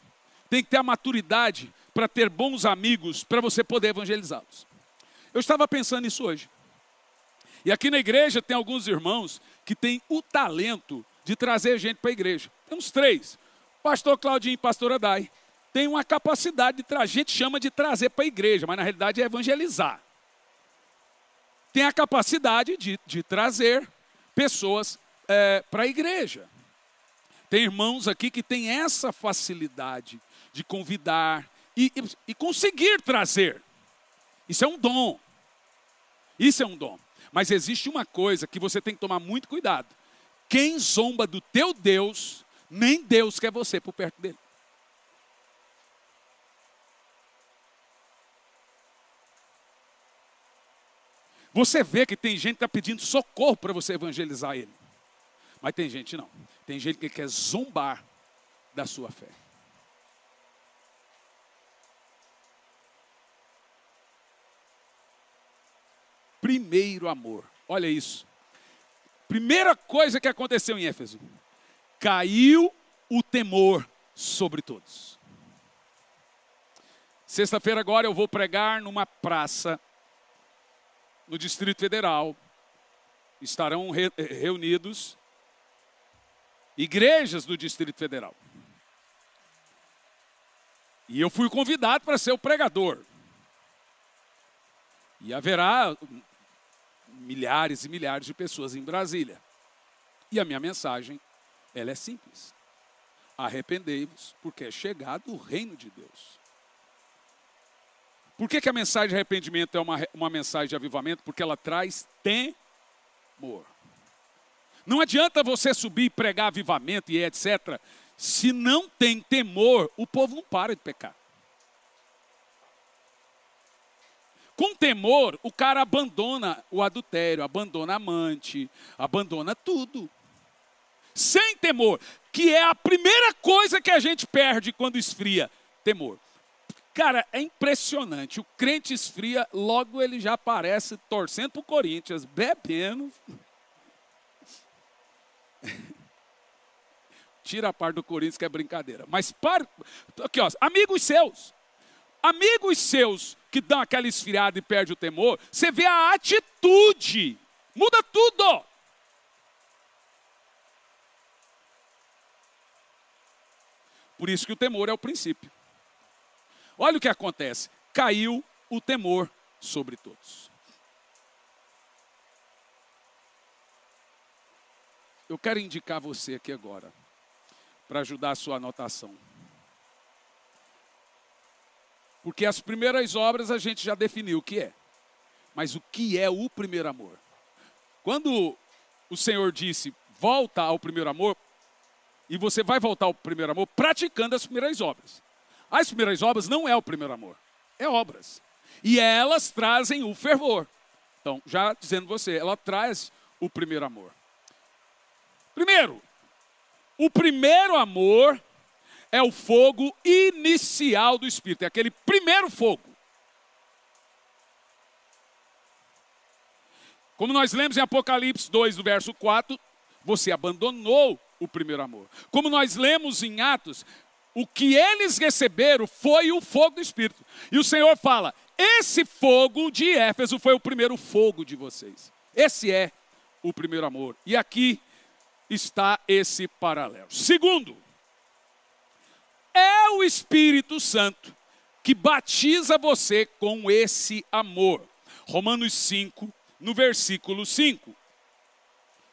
tem que ter a maturidade para ter bons amigos, para você poder evangelizá-los. Eu estava pensando nisso hoje. E aqui na igreja tem alguns irmãos que têm o talento de trazer gente para a igreja. Tem uns 3. Pastor Claudinho e pastor Adai. Tem uma capacidade de trazer, a gente chama de trazer para a igreja, mas na realidade é evangelizar. Tem a capacidade de trazer pessoas para a igreja. Tem irmãos aqui que têm essa facilidade de convidar e conseguir trazer. Isso é um dom. Isso é um dom. Mas existe uma coisa que você tem que tomar muito cuidado. Quem zomba do teu Deus, nem Deus quer você por perto dele. Você vê que tem gente que está pedindo socorro para você evangelizar ele. Mas tem gente não. Tem gente que quer zombar da sua fé. Primeiro amor. Olha isso. Primeira coisa que aconteceu em Éfeso. Caiu o temor sobre todos. Sexta-feira agora eu vou pregar numa praça no Distrito Federal. Estarão reunidos igrejas do Distrito Federal. E eu fui convidado para ser o pregador. E haverá milhares e milhares de pessoas em Brasília. E a minha mensagem, ela é simples. Arrependei-vos, porque é chegado o reino de Deus. Por que a mensagem de arrependimento é uma mensagem de avivamento? Porque ela traz temor. Não adianta você subir e pregar avivamento e etc. Se não tem temor, o povo não para de pecar. Com temor, o cara abandona o adultério, abandona a amante, abandona tudo. Sem temor, que é a primeira coisa que a gente perde quando esfria, temor. Cara, é impressionante, o crente esfria, logo ele já aparece torcendo para o Corinthians, bebendo. Tira a parte do Corinthians que é brincadeira. Mas aqui ó, amigos seus que dão aquela esfriada e perde o temor, você vê a atitude, muda tudo. Por isso que o temor é o princípio. Olha o que acontece, caiu o temor sobre todos. Eu quero indicar você aqui agora, para ajudar a sua anotação. Porque as primeiras obras a gente já definiu o que é. Mas o que é o primeiro amor? Quando o Senhor disse, volta ao primeiro amor, e você vai voltar ao primeiro amor praticando as primeiras obras. As primeiras obras não é o primeiro amor, é obras. E elas trazem o fervor. Então, já dizendo você, ela traz o primeiro amor. Primeiro, o primeiro amor é o fogo inicial do Espírito. É aquele primeiro fogo. Como nós lemos em Apocalipse 2, do verso 4, você abandonou o primeiro amor. Como nós lemos em Atos, o que eles receberam foi o fogo do Espírito. E o Senhor fala, esse fogo de Éfeso foi o primeiro fogo de vocês. Esse é o primeiro amor. E aqui está esse paralelo. Segundo, é o Espírito Santo que batiza você com esse amor. Romanos 5, no versículo 5,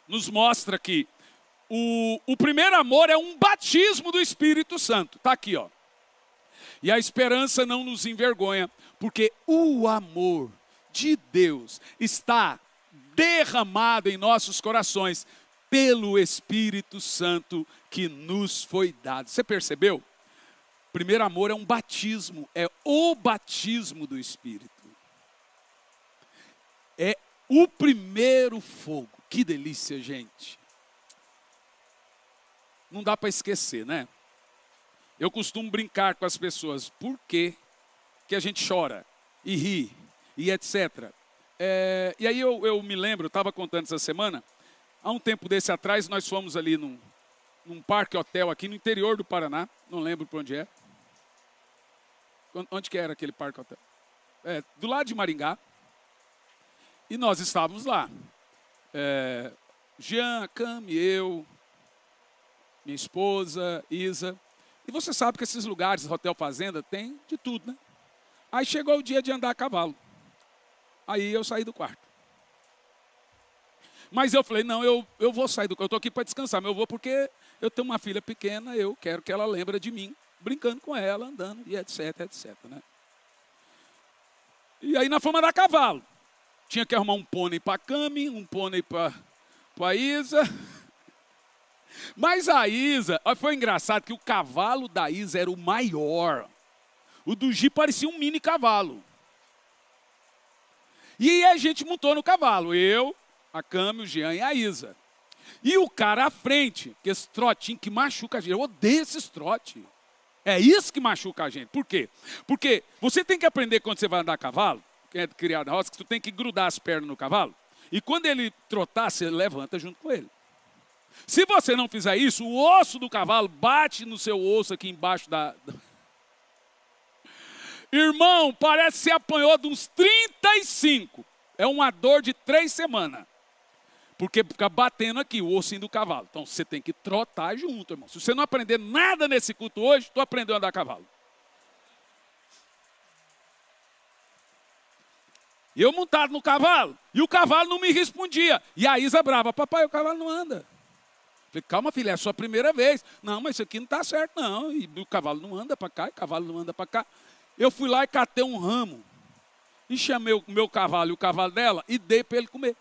nos mostra que o primeiro amor é um batismo do Espírito Santo. Está aqui, ó. E a esperança não nos envergonha, porque o amor de Deus está derramado em nossos corações pelo Espírito Santo que nos foi dado. Você percebeu? Primeiro amor é um batismo, é o batismo do Espírito. É o primeiro fogo. Que delícia, gente. Não dá para esquecer, né? Eu costumo brincar com as pessoas. Por que a gente chora e ri e etc. E aí eu me lembro, eu estava contando essa semana, há um tempo desse atrás, nós fomos ali num parque hotel aqui no interior do Paraná, não lembro para onde é. Onde que era aquele parque hotel? Do lado de Maringá. E nós estávamos lá. Jean, Cami, eu, minha esposa, Isa. E você sabe que esses lugares, hotel fazenda, tem de tudo, né? Aí chegou o dia de andar a cavalo. Aí eu saí do quarto. Mas eu falei, não, eu vou sair eu estou aqui para descansar, mas eu vou porque eu tenho uma filha pequena, eu quero que ela lembre de mim, brincando com ela, andando, e etc, etc, né? E aí nós fomos andar a cavalo. Tinha que arrumar um pônei para a Cami, um pônei para a Isa. Mas a Isa, foi engraçado que o cavalo da Isa era o maior. O do Gi parecia um mini cavalo. E a gente montou no cavalo, eu, a Cami, o Jean e a Isa. E o cara à frente, que esse trotinho que machuca a gente. Eu odeio esses trotes. É isso que machuca a gente. Por quê? Porque você tem que aprender quando você vai andar a cavalo, que é criado na roça, que tu tem que grudar as pernas no cavalo. E quando ele trotar, você levanta junto com ele. Se você não fizer isso, o osso do cavalo bate no seu osso aqui embaixo da... Irmão, parece que você apanhou de uns 35. É uma dor de 3 semanas. Porque fica batendo aqui o ossinho do cavalo. Então você tem que trotar junto, irmão. Se você não aprender nada nesse culto hoje, tu aprendeu a andar a cavalo. E eu montado no cavalo, e o cavalo não me respondia. E a Isa brava, papai, o cavalo não anda. Falei, calma, filha, é a sua primeira vez. Não, mas isso aqui não está certo, não. E o cavalo não anda para cá, e o cavalo não anda para cá. Eu fui lá e catei um ramo. E chamei o meu cavalo e o cavalo dela e dei para ele comer.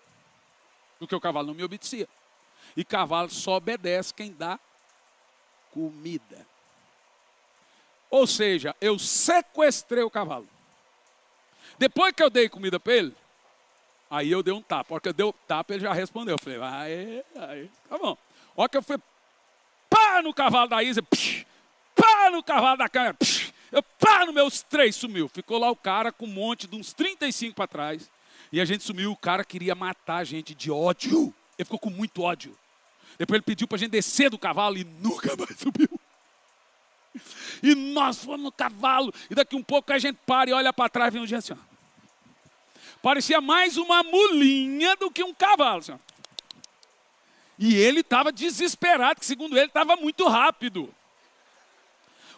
Porque o cavalo não me obedecia. E cavalo só obedece quem dá comida. Ou seja, eu sequestrei o cavalo. Depois que eu dei comida para ele, aí eu dei um tapa. A hora que eu dei o tapa, ele já respondeu. Eu falei, aí, tá bom. A hora que eu fui, pá no cavalo da Isa, pá no cavalo da câmera, eu pá no meus 3, sumiu. Ficou lá o cara com um monte de uns 35 para trás. E a gente sumiu, o cara queria matar a gente de ódio. Ele ficou com muito ódio. Depois ele pediu para a gente descer do cavalo e nunca mais subiu. E nós fomos no cavalo. E daqui um pouco a gente para e olha para trás e vem um dia assim, ó. Parecia mais uma mulinha do que um cavalo, assim, ó. E ele estava desesperado, que segundo ele estava muito rápido.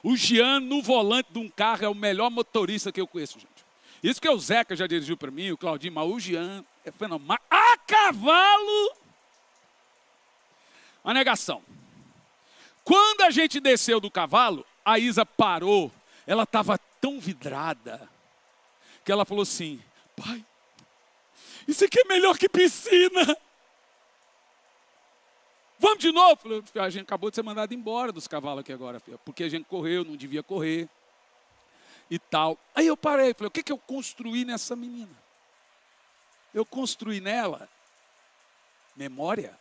O Jean, no volante de um carro, é o melhor motorista que eu conheço, gente. Isso que o Zeca já dirigiu para mim, o Claudinho, mas o Jean é fenomenal. A cavalo! Uma negação. Quando a gente desceu do cavalo, a Isa parou. Ela estava tão vidrada que ela falou assim, pai, isso aqui é melhor que piscina. Vamos de novo? Eu falei, a gente acabou de ser mandado embora dos cavalos aqui agora, filha, porque a gente correu, não devia correr. E tal. Aí eu parei, falei, o que eu construí nessa menina? Eu construí nela memória.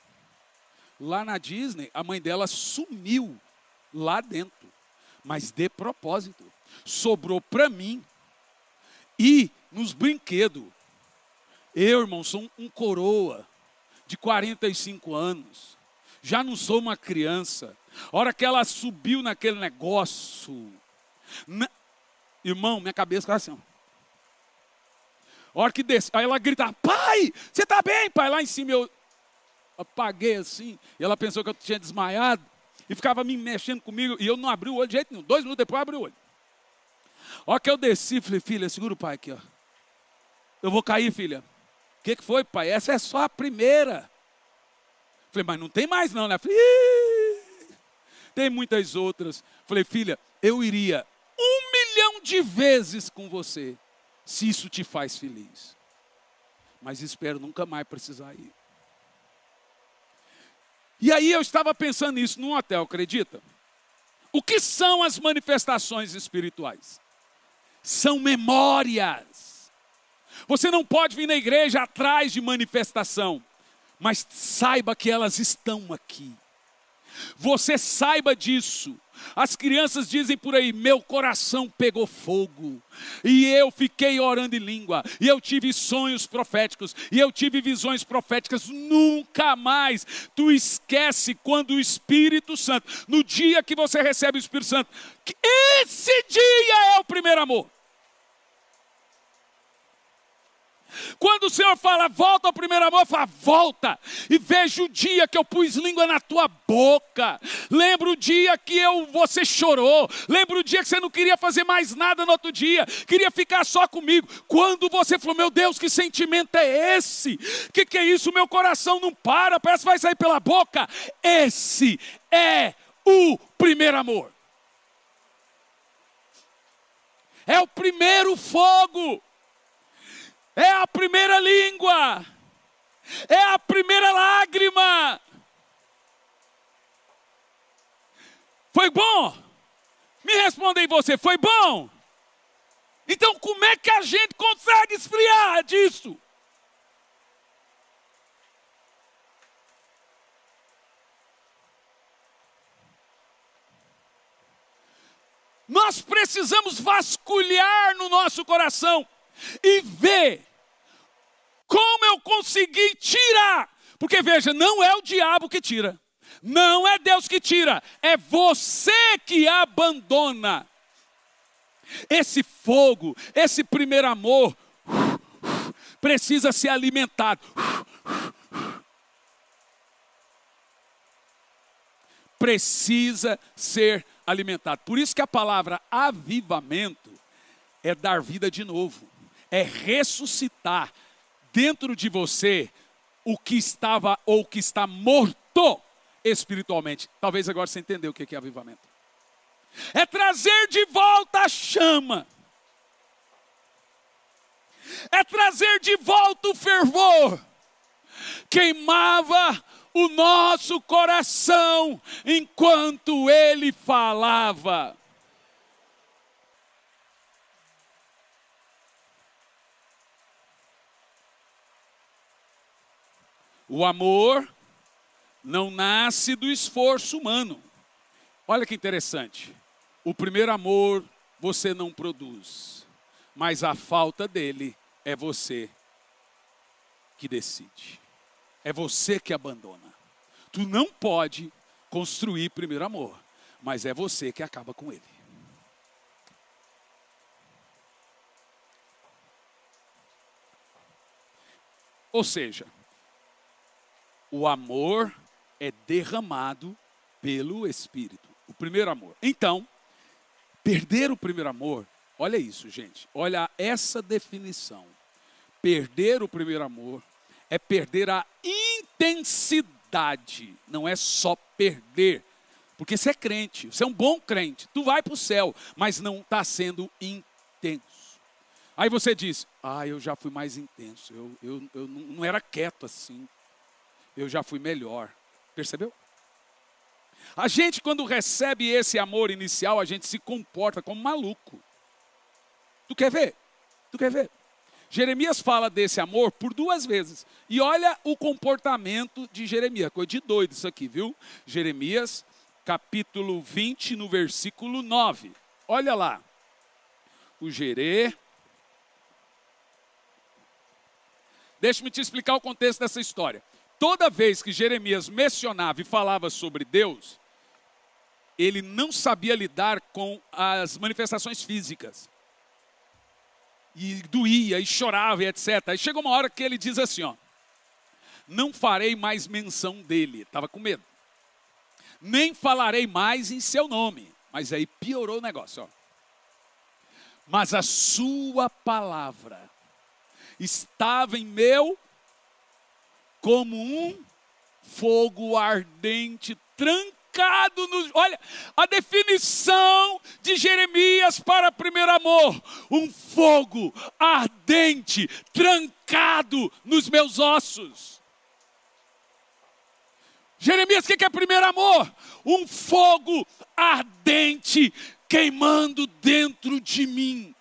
Lá na Disney, a mãe dela sumiu lá dentro, mas de propósito. Sobrou para mim. E nos brinquedos, eu, irmão, sou um coroa de 45 anos. Já não sou uma criança. A hora que ela subiu naquele negócio... Irmão, minha cabeça ficava assim, ó. A hora que desce, aí ela grita, pai, você está bem, pai? Lá em cima eu apaguei assim, e ela pensou que eu tinha desmaiado, e ficava me mexendo comigo, e eu não abri o olho de jeito nenhum. 2 minutos depois eu abri o olho. A hora que eu desci, falei, filha, segura o pai aqui, ó. Eu vou cair, filha. O que foi, pai? Essa é só a primeira. Falei, mas não tem mais não, né? Falei, tem muitas outras. Falei, filha, eu iria 1 milhão de vezes com você, se isso te faz feliz. Mas espero nunca mais precisar ir. E aí eu estava pensando nisso num hotel, acredita? O que são as manifestações espirituais? São memórias. Você não pode vir na igreja atrás de manifestação, mas saiba que elas estão aqui. Você saiba disso. As crianças dizem por aí, meu coração pegou fogo, e eu fiquei orando em língua, e eu tive sonhos proféticos, e eu tive visões proféticas. Nunca mais tu esquece quando o Espírito Santo, no dia que você recebe o Espírito Santo, que esse dia é o primeiro amor. Quando o Senhor fala, volta ao primeiro amor, fala, volta. E veja o dia que eu pus língua na tua boca. Lembra o dia que você chorou. Lembra o dia que você não queria fazer mais nada no outro dia. Queria ficar só comigo. Quando você falou, meu Deus, que sentimento é esse? Que é isso? Meu coração não para, parece que vai sair pela boca. Esse é o primeiro amor. É o primeiro fogo. É a primeira língua. É a primeira lágrima. Foi bom? Me responda aí você, foi bom? Então como é que a gente consegue esfriar disso? Nós precisamos vasculhar no nosso coração e ver como eu consegui tirar. Porque veja, não é o diabo que tira. Não é Deus que tira. É você que abandona. Esse fogo, esse primeiro amor, precisa ser alimentado. Precisa ser alimentado. Por isso que a palavra avivamento é dar vida de novo. É ressuscitar dentro de você o que estava ou que está morto espiritualmente. Talvez agora você entendeu o que é avivamento. É trazer de volta a chama. É trazer de volta o fervor. Queimava o nosso coração enquanto ele falava. O amor não nasce do esforço humano. Olha que interessante. O primeiro amor você não produz, mas a falta dele é você que decide. É você que abandona. Tu não pode construir primeiro amor, mas é você que acaba com ele. Ou seja, o amor é derramado pelo Espírito. O primeiro amor. Então, perder o primeiro amor, olha isso, gente. Olha essa definição. Perder o primeiro amor é perder a intensidade. Não é só perder. Porque você é crente, você é um bom crente. Tu vai para o céu, mas não está sendo intenso. Aí você diz, eu já fui mais intenso. Eu não era quieto assim. Eu já fui melhor. Percebeu? A gente, quando recebe esse amor inicial, a gente se comporta como maluco. Tu quer ver? Tu quer ver? Jeremias fala desse amor por 2 vezes. E olha o comportamento de Jeremias. Coisa de doido isso aqui, viu? Jeremias, capítulo 20, no versículo 9. Olha lá. O Jerê. Deixa-me te explicar o contexto dessa história. Toda vez que Jeremias mencionava e falava sobre Deus, ele não sabia lidar com as manifestações físicas. E doía, e chorava, e etc. Aí chegou uma hora que ele diz assim, não farei mais menção dele. Estava com medo. Nem falarei mais em seu nome. Mas aí piorou o negócio. Mas a sua palavra estava em meu como um fogo ardente, trancado nos... Olha, a definição de Jeremias para primeiro amor. Um fogo ardente, trancado nos meus ossos. Jeremias, o que é primeiro amor? Um fogo ardente, queimando dentro de mim.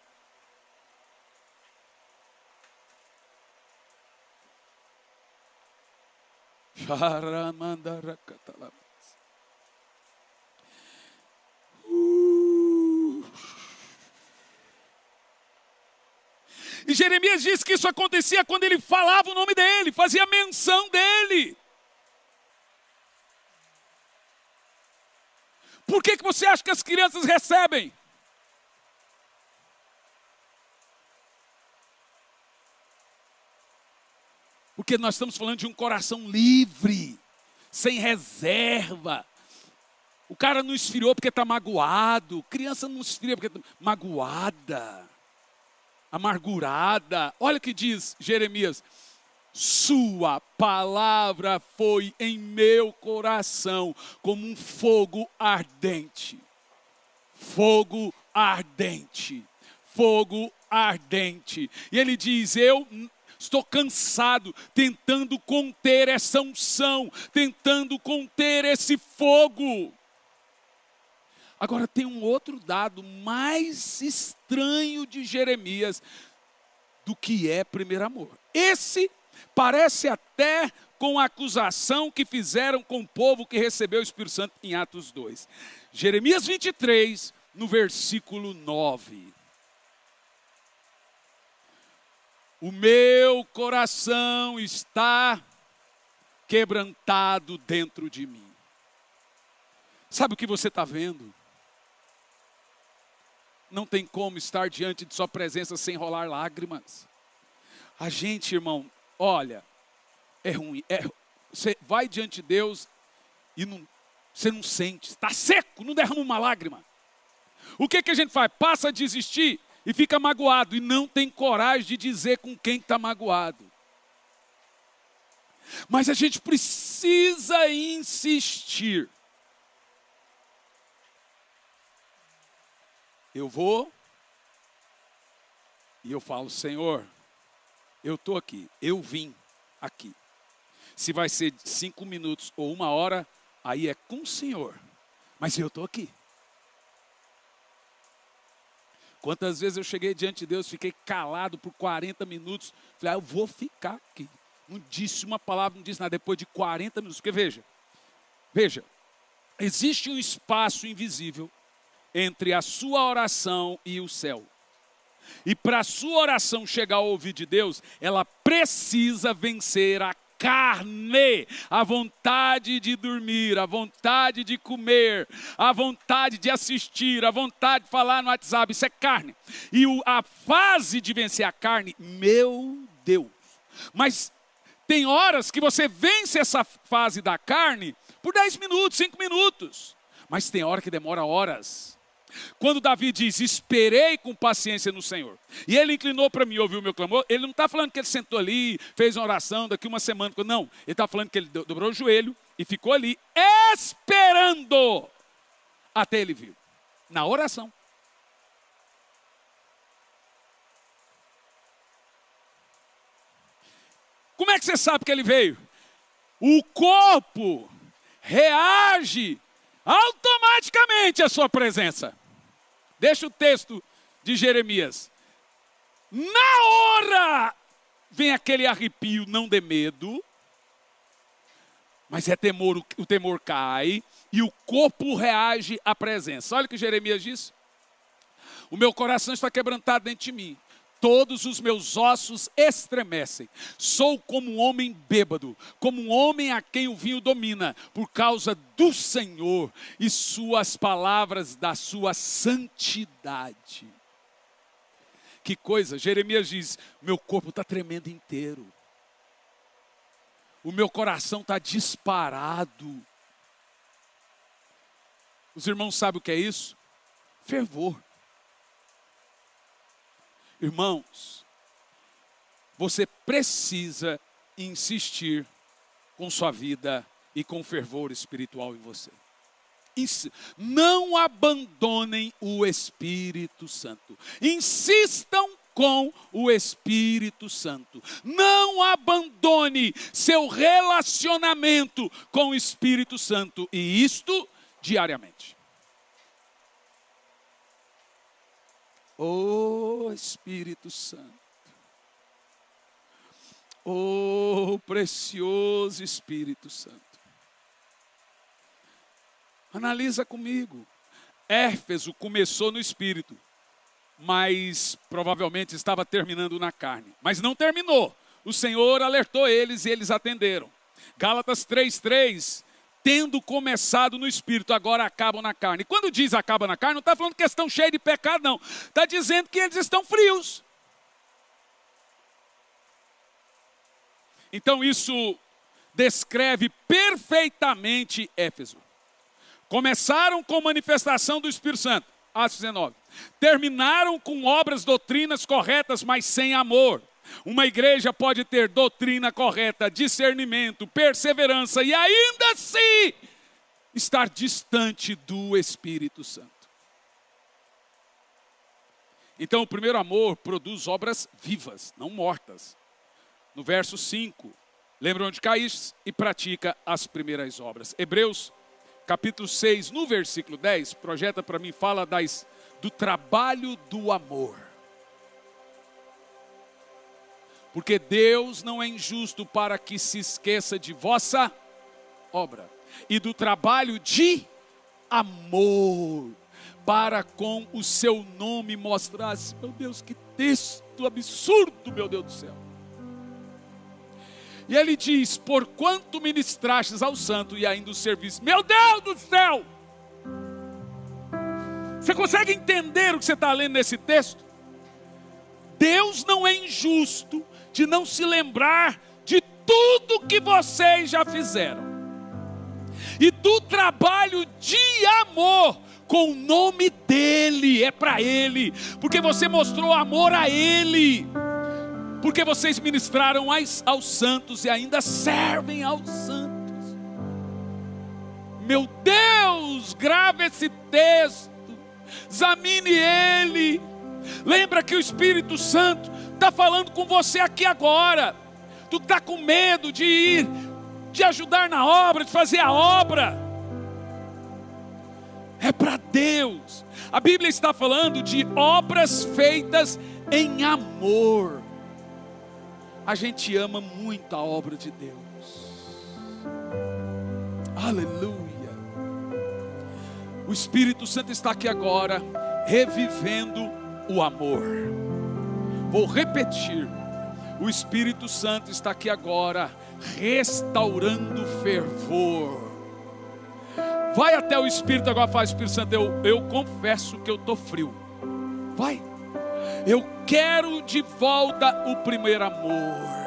E Jeremias diz que isso acontecia quando ele falava o nome dele, fazia menção dele. Por que você acha que as crianças recebem? Porque nós estamos falando de um coração livre, sem reserva. O cara não esfriou porque está magoado. Criança não esfria porque está magoada, amargurada. Olha o que diz Jeremias. Sua palavra foi em meu coração como um fogo ardente. Fogo ardente. Fogo ardente. E ele diz, eu estou cansado, tentando conter essa unção, tentando conter esse fogo. Agora tem um outro dado mais estranho de Jeremias do que é primeiro amor. Esse parece até com a acusação que fizeram com o povo que recebeu o Espírito Santo em Atos 2. Jeremias 23, no versículo 9. O meu coração está quebrantado dentro de mim. Sabe o que você está vendo? Não tem como estar diante de sua presença sem rolar lágrimas. A gente, irmão, olha, é ruim. Você vai diante de Deus e você não sente, está seco, não derrama uma lágrima. O que a gente faz? Passa a desistir e fica magoado e não tem coragem de dizer com quem está magoado. Mas a gente precisa insistir. Eu vou e eu falo, Senhor, eu estou aqui, eu vim aqui. Se vai ser 5 minutos ou 1 hora, aí é com o Senhor. Mas eu estou aqui. Quantas vezes eu cheguei diante de Deus, fiquei calado por 40 minutos. Falei, eu vou ficar aqui. Não disse uma palavra, não disse nada. Depois de 40 minutos, porque veja, existe um espaço invisível entre a sua oração e o céu. E para a sua oração chegar ao ouvido de Deus, ela precisa vencer a carne, a vontade de dormir, a vontade de comer, a vontade de assistir, a vontade de falar no WhatsApp, isso é carne. E a fase de vencer a carne, meu Deus. Mas tem horas que você vence essa fase da carne por 10 minutos, 5 minutos. Mas tem hora que demora horas. Quando Davi diz, esperei com paciência no Senhor, e ele inclinou para mim e ouviu o meu clamor, ele não está falando que ele sentou ali, fez uma oração, daqui uma semana, não, ele está falando que ele dobrou o joelho e ficou ali, esperando, até ele vir, na oração. Como é que você sabe que ele veio? O corpo reage automaticamente à sua presença. Deixa o texto de Jeremias. Na hora vem aquele arrepio, não de medo, mas é temor, o temor cai e o corpo reage à presença. Olha o que Jeremias diz. O meu coração está quebrantado dentro de mim. Todos os meus ossos estremecem. Sou como um homem bêbado, como um homem a quem o vinho domina, por causa do Senhor e suas palavras da sua santidade. Que coisa, Jeremias diz, meu corpo está tremendo inteiro. O meu coração está disparado. Os irmãos sabem o que é isso? Fervor. Irmãos, você precisa insistir com sua vida e com fervor espiritual em você. Não abandonem o Espírito Santo. Insistam com o Espírito Santo. Não abandone seu relacionamento com o Espírito Santo. E isto diariamente. Oh Espírito Santo, oh precioso Espírito Santo. Analisa comigo. Éfeso começou no Espírito, mas provavelmente estava terminando na carne. Mas não terminou. O Senhor alertou eles e eles atenderam. Gálatas 3:3. Tendo começado no Espírito, agora acabam na carne. Quando diz acaba na carne, não está falando que eles estão cheios de pecado, não. Está dizendo que eles estão frios. Então isso descreve perfeitamente Éfeso. Começaram com manifestação do Espírito Santo, Atos 19. Terminaram com obras, doutrinas corretas, mas sem amor. Uma igreja pode ter doutrina correta, discernimento, perseverança e ainda assim estar distante do Espírito Santo. Então o primeiro amor produz obras vivas, não mortas. No verso 5, lembra onde caíste e pratica as primeiras obras. Hebreus capítulo 6, no versículo 10, projeta para mim, fala do trabalho do amor. Porque Deus não é injusto para que se esqueça de vossa obra e do trabalho de amor, para com o seu nome mostrasse. Meu Deus, que texto absurdo, meu Deus do céu. E ele diz, porquanto ministrastes ao santo e ainda o serviço. Meu Deus do céu! Você consegue entender o que você está lendo nesse texto? Deus não é injusto de não se lembrar de tudo que vocês já fizeram. E do trabalho de amor com o nome dele, é para ele. Porque você mostrou amor a ele. Porque vocês ministraram aos santos e ainda servem aos santos. Meu Deus, grave esse texto. Examine ele. Lembra que o Espírito Santo está falando com você aqui agora. Tu está com medo de ir, de ajudar na obra, de fazer a obra. É para Deus. A Bíblia está falando de obras feitas em amor. A gente ama muito a obra de Deus. Aleluia. O Espírito Santo está aqui agora, revivendo o amor. Vou repetir. O Espírito Santo está aqui agora, restaurando o fervor. Vai até o Espírito agora, faz Espírito Santo, eu confesso que eu estou frio. Vai. Eu quero de volta o primeiro amor.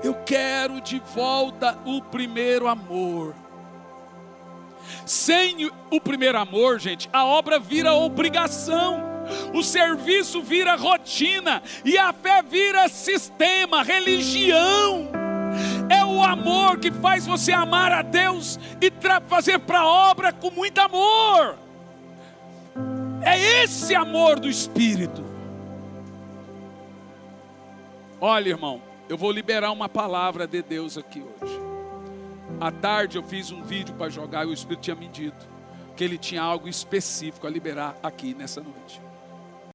Eu quero de volta o primeiro amor. Sem o primeiro amor, gente, a obra vira obrigação. O serviço vira rotina. E a fé vira sistema, religião. É o amor que faz você amar a Deus e fazer para a obra com muito amor. É esse amor do Espírito. Olha, irmão, eu vou liberar uma palavra de Deus aqui hoje. À tarde eu fiz um vídeo para jogar e o Espírito tinha me dito que ele tinha algo específico a liberar aqui nessa noite.